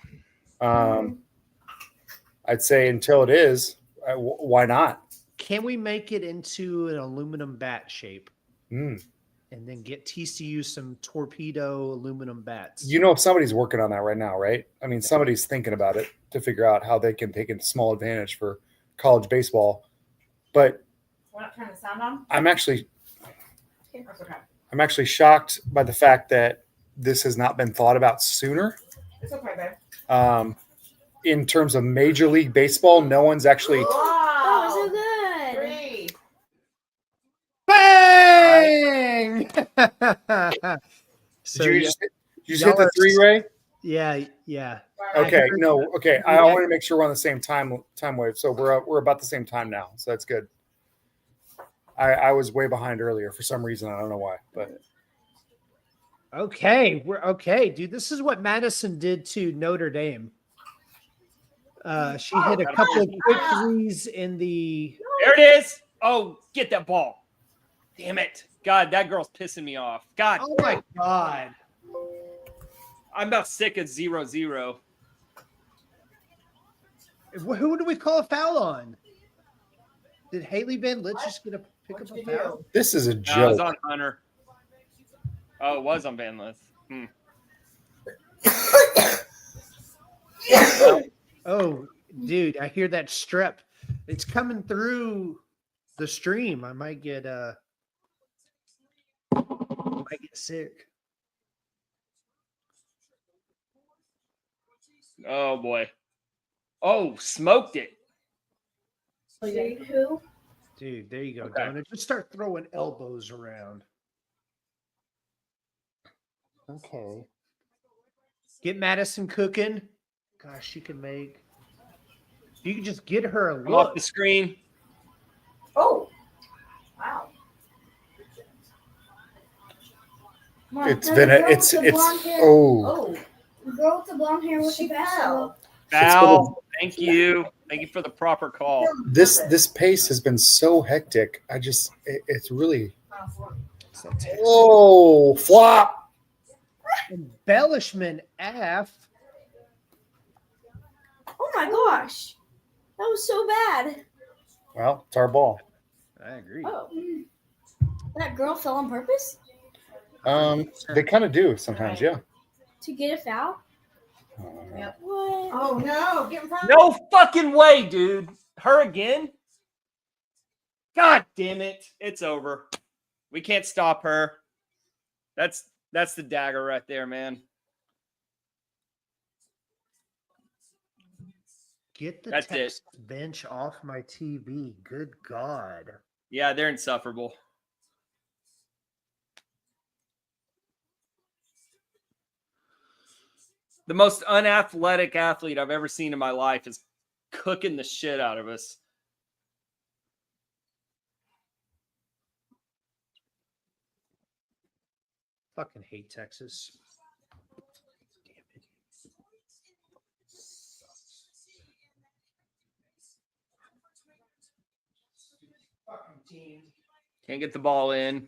I'd say until it is, why not? Can we make it into an aluminum bat shape Mm. and then get TCU some torpedo aluminum bats? Somebody's working on that right now, right? I mean, somebody's thinking about it to figure out how they can take a small advantage for college baseball. But Want to turn the sound on? I'm actually That's okay. shocked by the fact that this has not been thought about sooner. It's okay, babe. In terms of Major League Baseball, no one's actually. Wow. Oh, so good. 3. Bang! So, Did you yeah, just hit the 3, Ray? yeah. Okay, heard no, that. okay. I want to make sure we're on the same time wave. So we're about the same time now. So that's good. I was way behind earlier for some reason. I don't know why, but Okay, we're okay, dude. This is what Madison did to Notre Dame. She hit a couple of quick threes in the. There it is. Oh, get that ball. Damn it. God, that girl's pissing me off. God, Oh my god! I'm about sick of 0-0. Who do we call a foul on? Did Haley Van Litch just get a pick up a foul? this is a No, it was joke. on Hunter. Oh, it was on ban list. Oh, dude, I hear that strep. It's coming through the stream. I might get sick. Oh boy. Oh, smoked it. Who? Dude, there you go, Okay. Donna. Just start throwing elbows around. Okay. Get Madison cooking. Gosh, she can make. You can just get her a Come off look. the screen. Oh. Wow. Come on. It's been a, it's oh, Oh. Girl with the blonde hair with She the basketball. Foul. Thank you. Thank you for the proper call. this pace has been so hectic. It's really So Texas. oh flop. Embellishment F. Oh my gosh. That was so bad. Well, it's our ball. I agree. Oh. That girl fell on purpose They kind of do sometimes, yeah. to get a foul? Yep. What? Oh no! Get in front. No fucking way, dude. Her again? God damn it. It's over. We can't stop her. That's the dagger right there, man. Get the That's it. Texas bench off my TV. Good God. Yeah, they're insufferable. The most unathletic athlete I've ever seen in my life is cooking the shit out of us. Fucking hate Texas. Damn it. Fucking team. Can't get the ball in.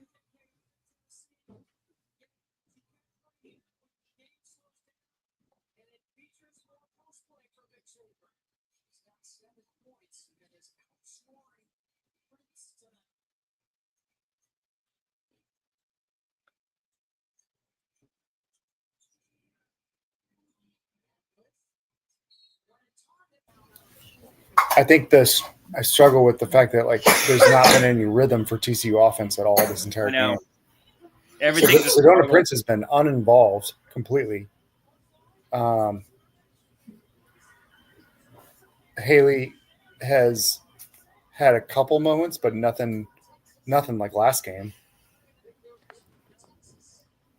I think I struggle with the fact that like there's not been any rhythm for TCU offense at all this entire I know. game. Everything's a Sedona struggle. Prince has been uninvolved completely. Haley has had a couple moments, but nothing like last game.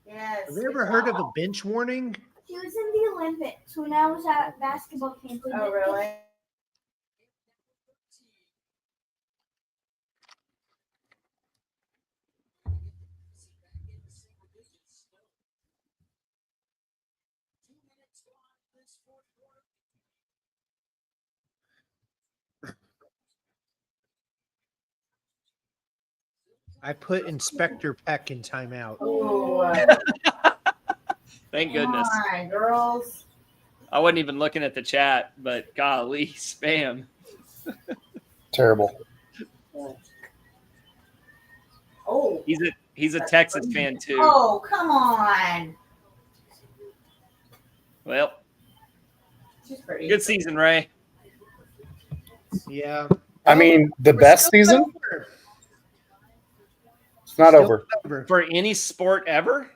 Yes. Have you ever heard of a bench warning? She was in the Olympics when I was at basketball camp. Oh really? I put Inspector Peck in timeout. Oh. Thank goodness. Come on, girls. I wasn't even looking at the chat, but golly, spam. Terrible. Oh. He's a Texas fan too. Oh, come on. Well, She's pretty. good season, Ray. Yeah. I mean, the We're best still season? over. It's not Still over. over. For any sport ever?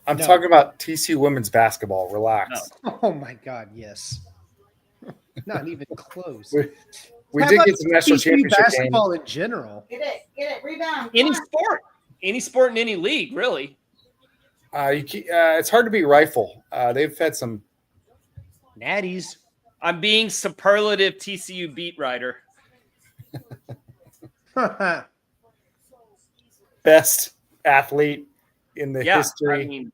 I'm No. talking about TCU women's basketball. Relax. Oh my God, yes. Not even close. We How did about get some national TCU championship game. basketball in general. Get it, rebound. Any Come on. sport. Any sport in any league, really. It's hard to beat Rifle. They've had some. Natties. I'm being superlative TCU beat writer. Best athlete in the Yeah, history I mean,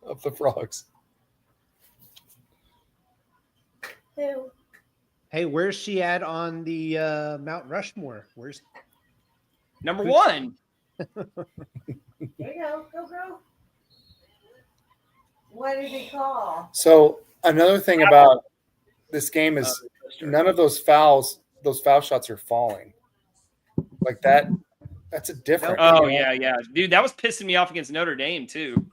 of the Frogs. Who? Hey, where's she at on the Mount Rushmore? Where's number one. There you go. Go, girl. What did he call? So another thing about this game is none of those foul shots are falling. Like that That's a different. Oh, yeah. Dude, that was pissing me off against Notre Dame, too.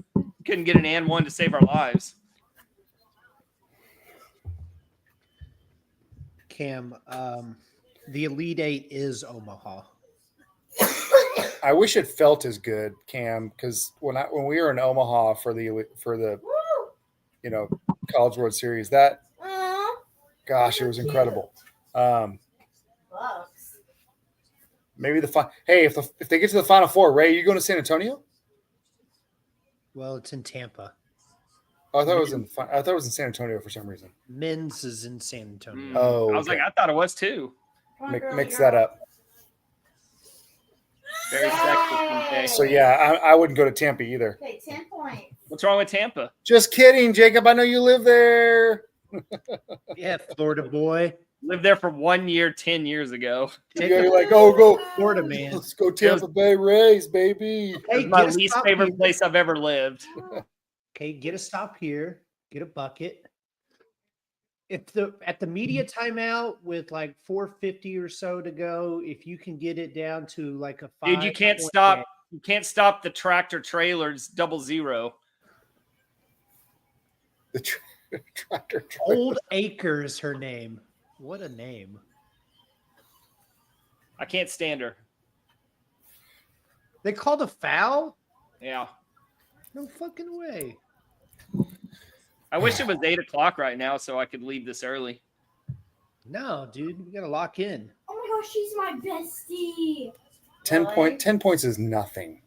Couldn't get an and one to save our lives. Cam, the Elite Eight is Omaha. I wish it felt as good, Cam, because when we were in Omaha for the College World Series, it was incredible. Bucks. Maybe Hey, if they get to the Final Four, Ray, are you going to San Antonio? Well, it's in Tampa. Oh, I thought it was in San Antonio for some reason. Men's is in San Antonio. Oh, I was like, I thought it was too. Mix that up. Very sexist. Okay. So yeah, I wouldn't go to Tampa either. Okay, 10 points. What's wrong with Tampa? Just kidding, Jacob. I know you live there. Yeah, Florida boy. Lived there for 1 year, 10 years ago. You're like, go Florida man. Let's go Tampa Bay Rays, baby. It's my least favorite place I've ever lived. Okay, get a stop here. Get a bucket. At the media timeout with like 4:50 or so to go, if you can get it down to like a 5. Dude, you can't stop. You can't stop the tractor trailers 0-0. The tractor trailer. Old Acres, her name. What a name. I can't stand her. They called a foul? Yeah. No fucking way. I wish it was 8 o'clock right now so I could leave this early. No, dude, we gotta lock in. Oh my gosh, she's my bestie. 10 points is nothing.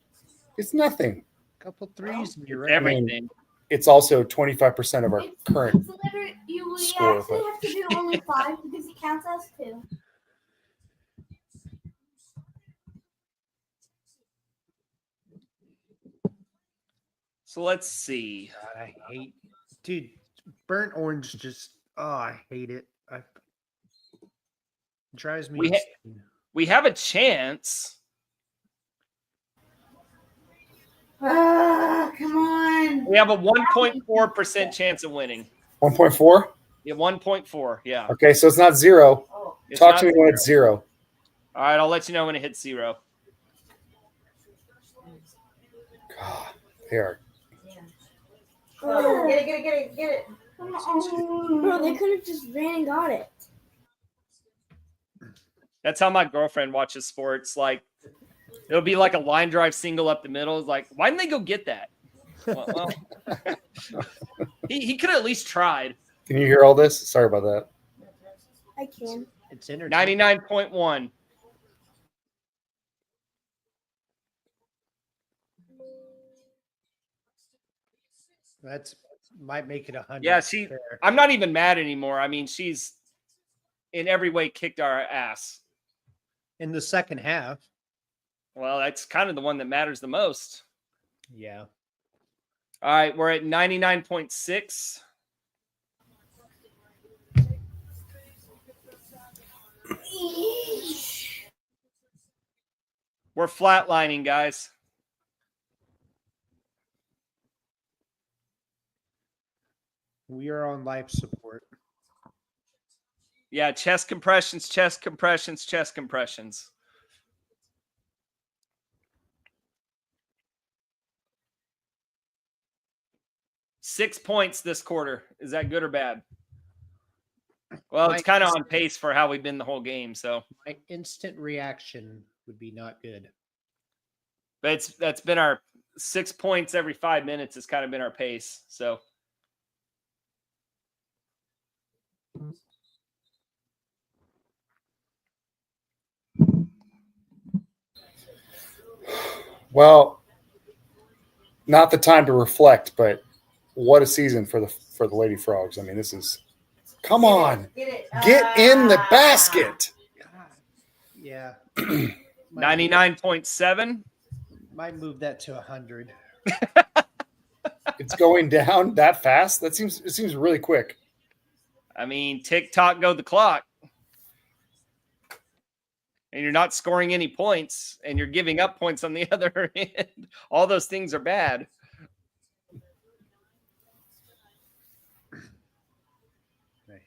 It's nothing. Couple threes and you're right. Everything. It's also 25% of our current It's literally, you score, actually but- have to do only 5 because it counts as 2. So let's see. God, I hate, dude. Burnt orange I hate it. It drives me. insane. We have a chance. Come on. We have a 1.4% chance of winning. 1.4. Yeah, 1.4. Yeah. Okay, so it's not 0. Oh, It's Talk not to me when it's 0. All right, I'll let you know when it hits 0. God, they are. oh, get it. Bro, they could have just ran and got it. That's how my girlfriend watches sports. Like, it'll be like a line drive single up the middle. It's like, why didn't they go get that? Well, he could have at least tried. Can you hear all this? Sorry about that. I can. It's entertaining. 99.1. That's might make it 100. Yeah, Fair. I'm not even mad anymore. I mean, she's in every way kicked our ass. In the second half. Well, that's kind of the one that matters the most. Yeah. All right, we're at 99.6. We're flatlining, guys. We are on life support. Yeah, chest compressions, chest compressions, chest compressions. Six points this quarter. Is that good or bad? Well, it's kind of on pace for how we've been the whole game. So My instant reaction would be not good. but that's been our 6 points every 5 minutes has kind of been our pace. So Well, not the time to reflect, but what a season for the Lady Frogs. I mean, this is come on. Get in the basket. Yeah. 99.7. Might move that to 100. It's going down that fast. It seems really quick. I mean, tick-tock, go the clock. And you're not scoring any points, and you're giving up points on the other end. All those things are bad. I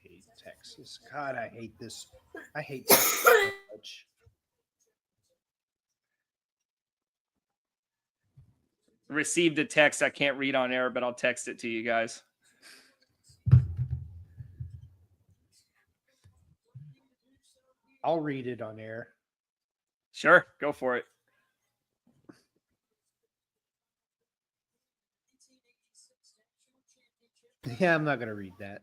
hate Texas. God, I hate this. I hate Texas so much. received a text I can't read on air, but I'll text it to you guys. I'll read it on air. Sure, go for it. Yeah, I'm not going to read that.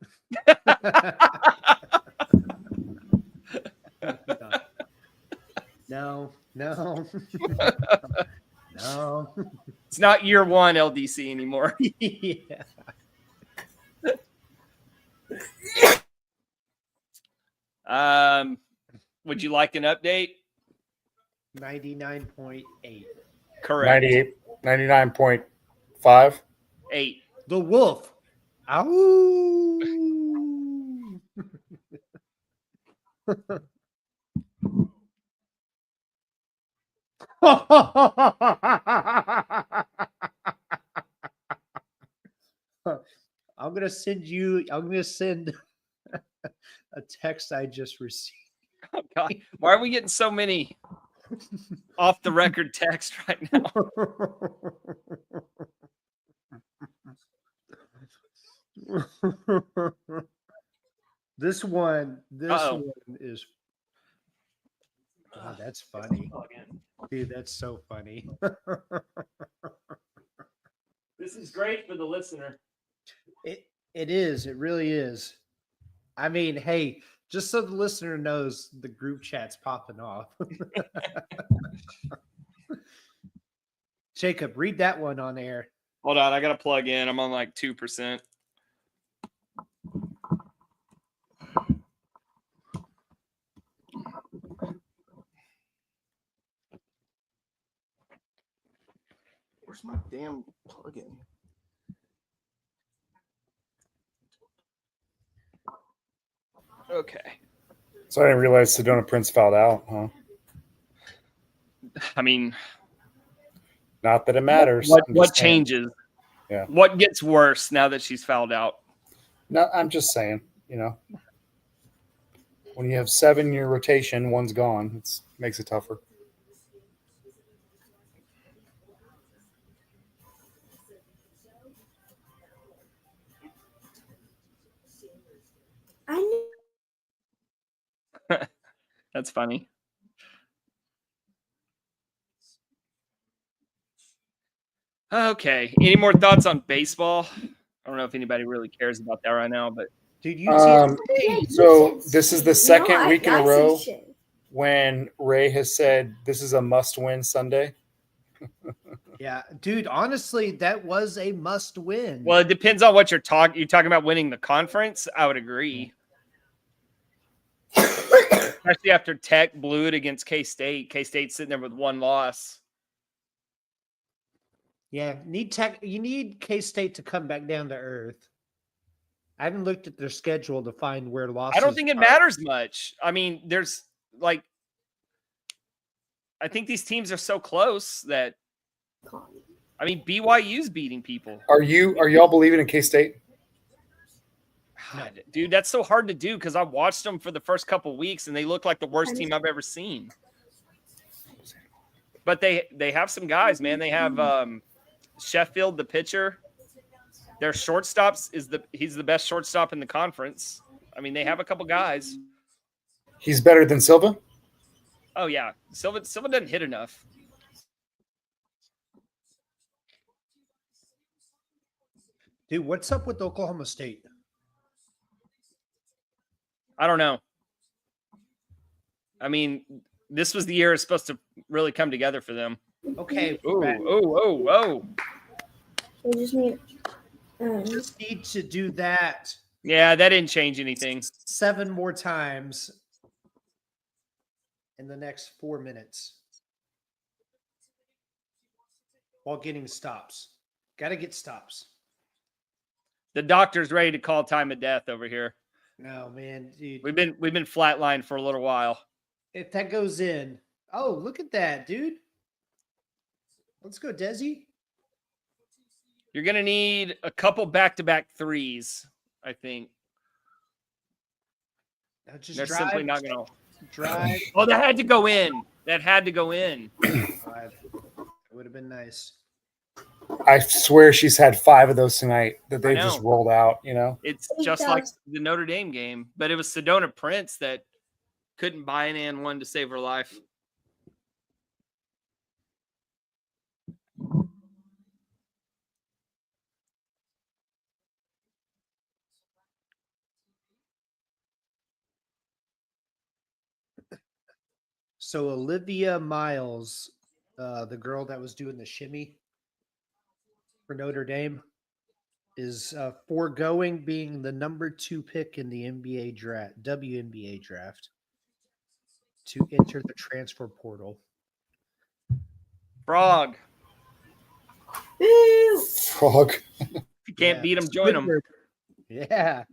No. No. It's not year one LDC anymore. Yeah. Would you like an update? 99.8. Correct. 99.5. 8. The wolf. Ow. I'm going to send a text I just received. Oh, God. Why are we getting so many off the record text right now? This one is. Oh, that's funny. Dude, that's so funny. This is great for the listener. It is. It really is. I mean, hey, just so the listener knows, the group chat's popping off. Jacob, read that one on air. Hold on, I got to plug in. I'm on like 2%. Where's my damn plug-in? Okay. So I didn't realize Sedona Prince fouled out, huh? I mean, not that it matters. What changes? Yeah. What gets worse now that she's fouled out? No, I'm just saying, when you have 7 in your rotation, one's gone, it makes it tougher. That's funny. Okay. Any more thoughts on baseball? I don't know if anybody really cares about that right now, but dude, you so this is the second week in a row when Ray has said this is a must-win Sunday. Yeah, dude, honestly, that was a must win. Well, it depends on what you're talking. You're talking about winning the conference? I would agree. Especially after Tech blew it against K-State. K-State's sitting there with 1 loss. Yeah, you need K-State to come back down to earth. I haven't looked at their schedule to find where losses. I don't think it matters much. I mean, there's I think these teams are so close that BYU's beating people. Are y'all believing in K-State? God, dude, that's so hard to do because I watched them for the first couple of weeks and they look like the worst team I've ever seen. But they have some guys, man. They have Sheffield, the pitcher. Their shortstops he's the best shortstop in the conference. I mean, they have a couple guys. He's better than Silva? Oh yeah, Silva doesn't hit enough. Dude, what's up with Oklahoma State? I don't know. I mean, this was the year it's supposed to really come together for them. Okay. Oh. We just need to do that. Yeah, that didn't change anything. 7 more times in the next 4 minutes while getting stops. Got to get stops. The doctor's ready to call time of death over here. No, man, dude. We've been flatlined for a little while. If that goes in, oh, look at that, dude. Let's go, Desi. You're gonna need a couple back-to-back threes, I think. They're simply not gonna drive. Oh, that had to go in. That had to go in. It would have been nice. I swear she's had 5 of those tonight that they just know. rolled out, you know? It's just like the Notre Dame game, but it was Sedona Prince that couldn't buy an and one to save her life. So Olivia Miles, the girl that was doing the shimmy for Notre Dame, is foregoing being the number 2 pick in the NBA draft, WNBA draft, to enter the transfer portal. Frog. Frog. If you can't beat them, join them. Yeah.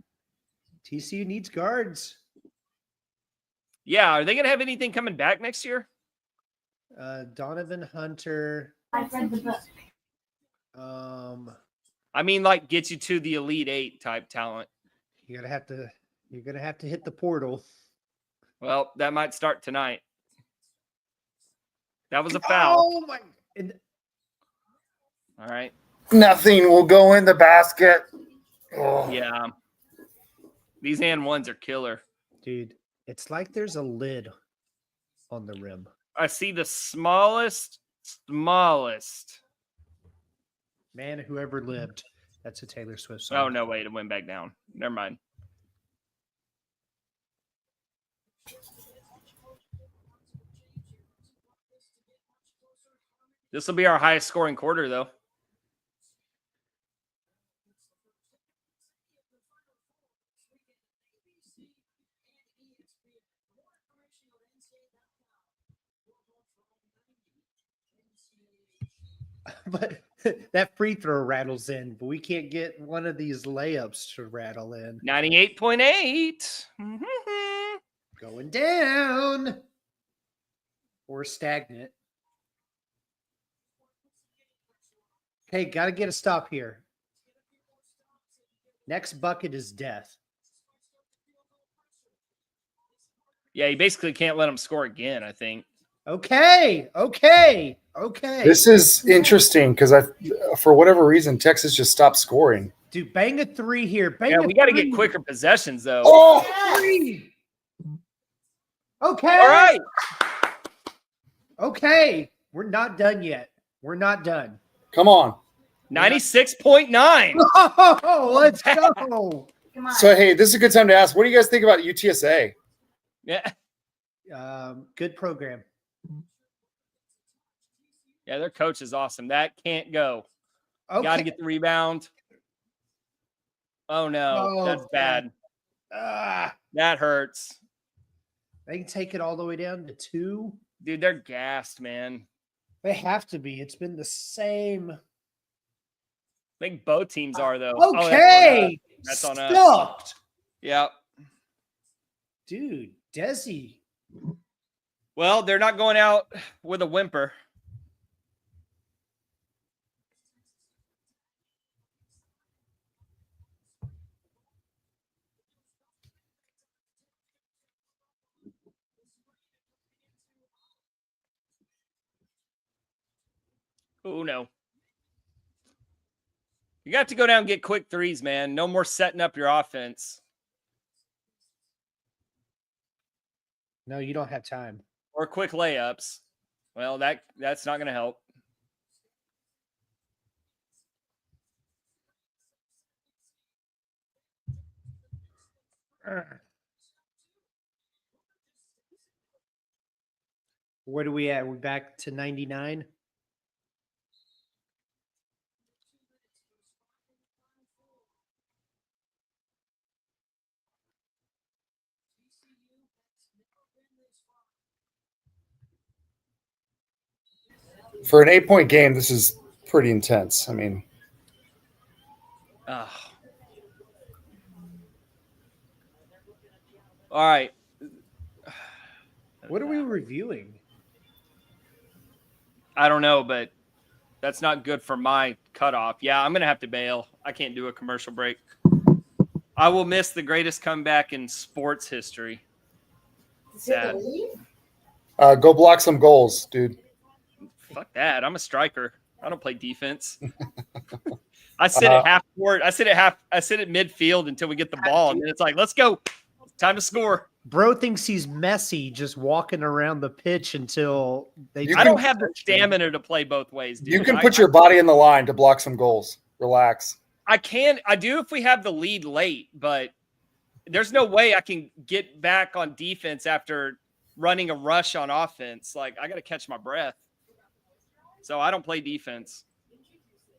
TCU needs guards. Yeah. Are they going to have anything coming back next year? Donovan Hunter. I've read the book. I mean, like get you to the Elite 8 type talent. You're gonna have to hit the portal. Well, that might start tonight. That was a foul. Oh my! All right. Nothing will go in the basket. Oh. Yeah. These and ones are killer. Dude, it's like there's a lid on the rim. I see the smallest. Man, whoever lived. That's a Taylor Swift song. Oh, no, wait. It went back down. Never mind. This will be our highest scoring quarter, though. But that free throw rattles in, but we can't get one of these layups to rattle in. 98.8. Going down. Or stagnant. Okay, got to get a stop here. Next bucket is death. Yeah, you basically can't let them score again, I think. Okay. This is interesting because for whatever reason, Texas just stopped scoring. Dude, bang a 3 here. We got to get quicker possessions, though. Oh, 3. Okay. All right. Okay. We're not done yet. We're not done. come on. 96.9. Oh, let's go. Come on. So, hey, this is a good time to ask. What do you guys think about UTSA? Yeah. Good program. Yeah, their coach is awesome. That can't go. Okay. Got to get the rebound. Oh, no. That's bad. That hurts. They can take it all the way down to 2. Dude, they're gassed, man. They have to be. It's been the same. I think both teams are, though. Okay. Oh, that's on us. Stuffed. Yeah. Dude, Desi. Well, they're not going out with a whimper. Oh, no. You got to go down and get quick threes, man. No more setting up your offense. No, you don't have time. Or quick layups. Well, that's not going to help. Where do we at? We're back to 99. For an 8-point game, this is pretty intense. I mean, All right. What are we reviewing? I don't know, but that's not good for my cutoff. Yeah, I'm going to have to bail. I can't do a commercial break. I will miss the greatest comeback in sports history. Sad. go block some goals, dude. Fuck that. I'm a striker. I don't play defense. I sit at half court. I sit at midfield until we get the ball, and then it's like, let's go. It's time to score. Bro thinks he's Messi just walking around the pitch until they. I don't have the stamina to play both ways, dude. You can put your body in the line to block some goals. Relax. I do if we have the lead late, but there's no way I can get back on defense after running a rush on offense. Like, I got to catch my breath. So I don't play defense.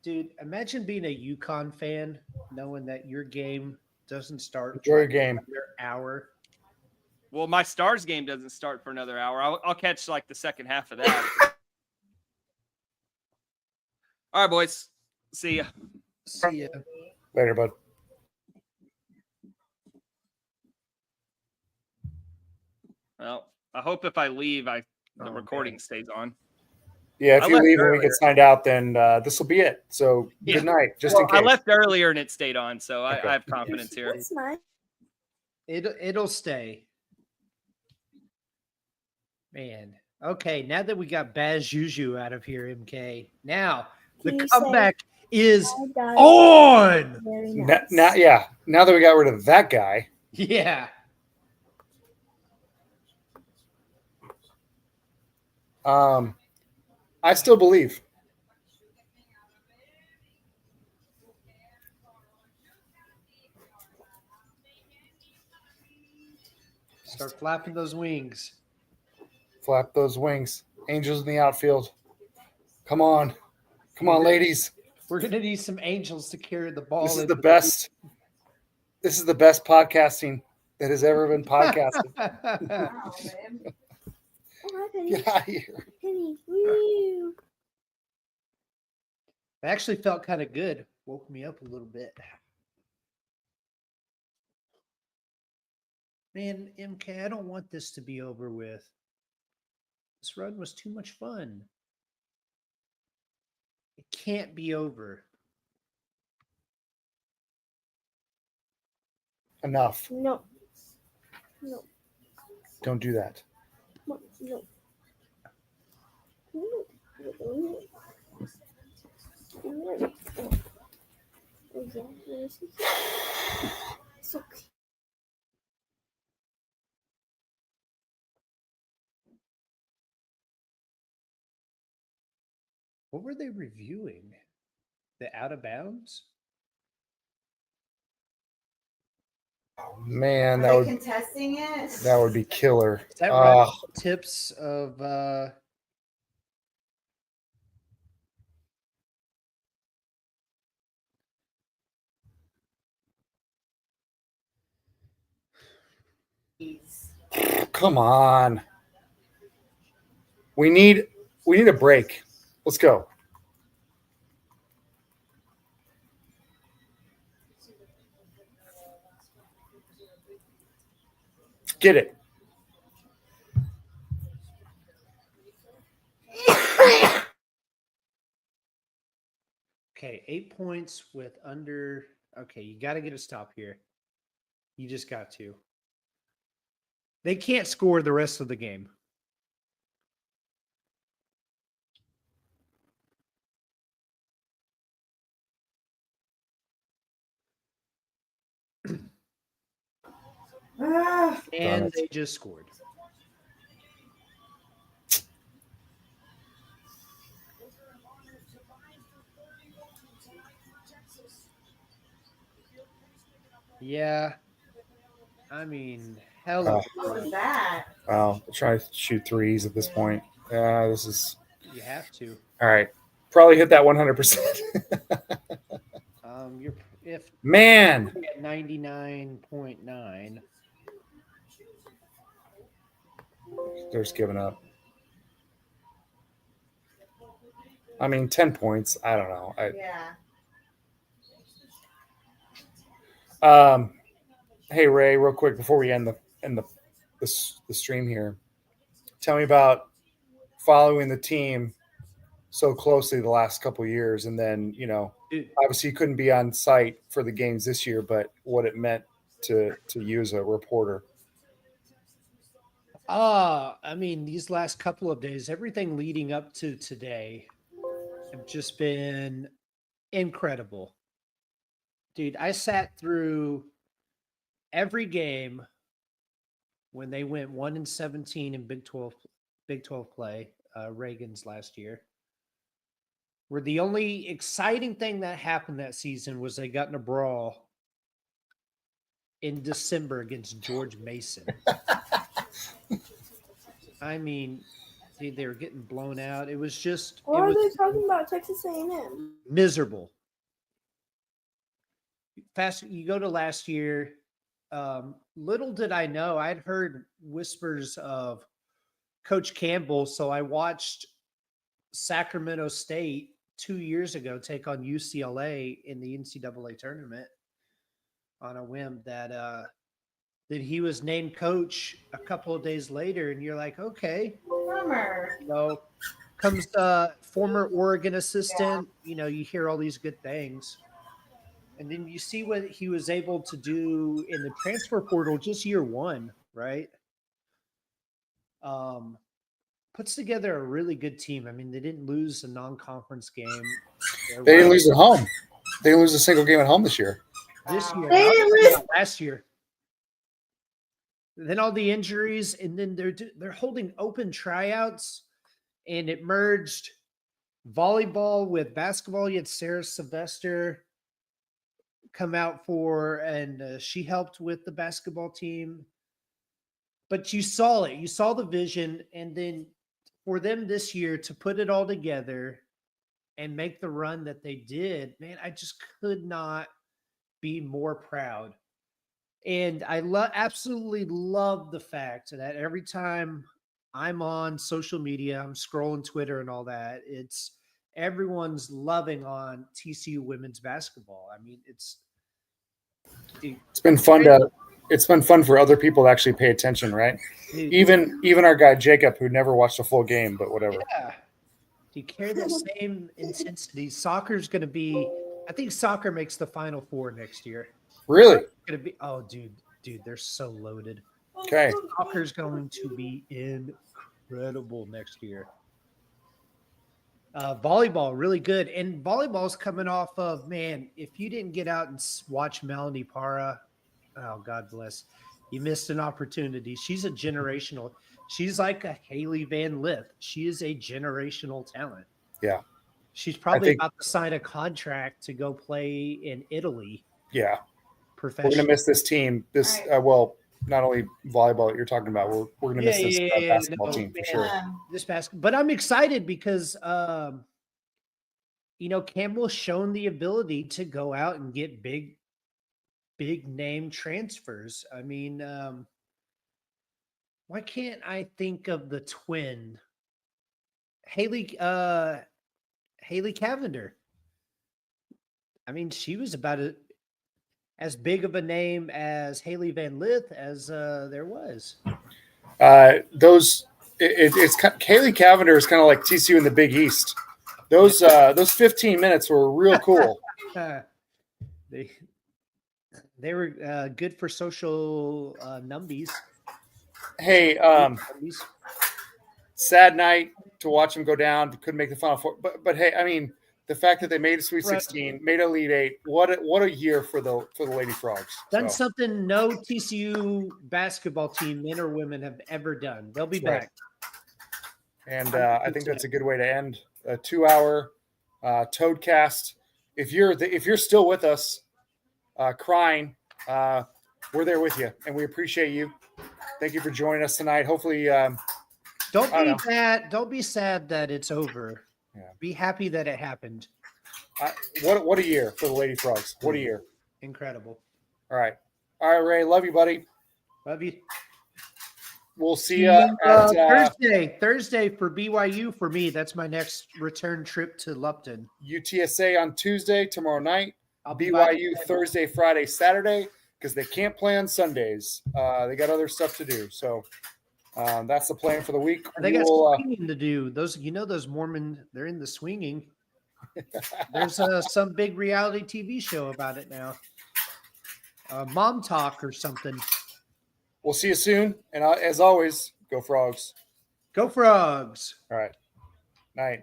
Dude, imagine being a UConn fan, knowing that your game doesn't start. Enjoy your game. Another hour. Well, my Stars game doesn't start for another hour. I'll catch like the second half of that. All right, boys. See ya. See ya. Later, bud. Well, I hope if I leave, the recording stays on. Yeah, if you leave and we get signed out, then this will be it. So good night, just in case. I left earlier and it stayed on, so I have confidence here. That's nice. It'll stay. Man. Okay, now that we got Baz Juju out of here, MK. Now the comeback is on. Nice. Now that we got rid of that guy. Yeah. I still believe. Start flapping those wings. Flap those wings. Angels in the outfield. Come on. Come on, ladies. We're going to need some angels to carry the ball. This is the best. This is the best podcasting that has ever been podcasted. Get out of here. Penny, woo. It actually felt kind of good. Woke me up a little bit. Man, MK, I don't want this to be over with. This run was too much fun. It can't be over. Enough. No. No. Don't do that. No. No. It's okay. What were they reviewing? The out of bounds? Oh, man, Are they contesting it? That would be killer. Is that right? Tips of Come on. We need a break. Let's go. Get it. okay, 8 points with under. Okay, you got to get a stop here. You just got to. They can't score the rest of the game. And they just scored. Yeah. I mean, hell. What was that? Wow. Try to shoot threes at this point. This is. You have to. All right. Probably hit that 100%. You're if man at 99.9. They're just giving up. I mean, 10 points. I don't know. Yeah. Hey Ray, real quick before we end the stream here, tell me about following the team so closely the last couple of years, and then obviously you couldn't be on site for the games this year, but what it meant to you as a reporter. I mean, these last couple of days, everything leading up to today have just been incredible. Dude, I sat through every game when they went 1-17 in Big 12 play, Reagan's last year. Where the only exciting thing that happened that season was they got in a brawl in December against George Mason. I mean, dude, they were getting blown out. It was just Why are they talking about Texas A&M? Miserable. You go to last year. Little did I know, I'd heard whispers of Coach Campbell, so I watched Sacramento State 2 years ago take on UCLA in the NCAA tournament on a whim that he was named coach a couple of days later, and you're like, okay. Comes former Oregon assistant, you hear all these good things. And then you see what he was able to do in the transfer portal just year one, right? Puts together a really good team. I mean, they didn't lose a non-conference game. They didn't lose at home. They didn't lose a single game at home this year. Last year. Then all the injuries, and then they're holding open tryouts, and it merged volleyball with basketball. You had Sarah Sylvester come out and she helped with the basketball team. But you saw it. You saw the vision, and then for them this year to put it all together and make the run that they did, man, I just could not be more proud. And I absolutely love the fact that every time I'm on social media, I'm scrolling Twitter and all that, it's everyone's loving on TCU women's basketball. I mean, it's been fun for other people to actually pay attention, right? Dude, even our guy Jacob, who never watched a full game, but whatever. Yeah. Do you carry the same intensity? Soccer's going to be, I think soccer makes the Final Four next year. Really? Going to be, oh, dude, they're so loaded. Okay. Soccer's going to be incredible next year. Volleyball, really good. And volleyball's coming off of, man, if you didn't get out and watch Melanie Parra, oh, God bless, you missed an opportunity. She's a generational. She's like a Haley Van Lith. She is a generational talent. Yeah. She's probably about to sign a contract to go play in Italy. Yeah. Professional. We're going to miss this team. Not only volleyball you're talking about, we're going to miss this basketball team for sure. But I'm excited because, Campbell's shown the ability to go out and get big name transfers. I mean, why can't I think of the twin, Haley Cavender? I mean, she was about as big of a name as Haley Van Lith as there was. Haley Cavender is kind of like TCU in the Big East. Those 15 minutes were real cool. They were good for social numbies. Hey, sad night to watch them go down. Couldn't make the Final Four, but hey, I mean, the fact that they made a Sweet 16, made Elite 8, what a year for the Lady Frogs. Done something no TCU basketball team, men or women, have ever done. They'll be back. And I think that's a good way to end a 2-hour TOADCast. If you're still with us, crying, we're there with you, and we appreciate you. Thank you for joining us tonight. Hopefully, don't be sad that it's over. Yeah. Be happy that it happened. What a year for the Lady Frogs. What a year. Incredible. All right, Ray. Love you, buddy. Love you. We'll see you at Thursday for BYU for me. That's my next return trip to Lupton. UTSA on Tuesday, tomorrow night. BYU Thursday, Friday, Saturday, because they can't play on Sundays. They got other stuff to do. So that's the plan for the week. They got swinging to do. Those Mormon, they're in the swinging. There's some big reality TV show about it now. Mom Talk or something. We'll see you soon. And as always, go Frogs. Go Frogs. All right. Night.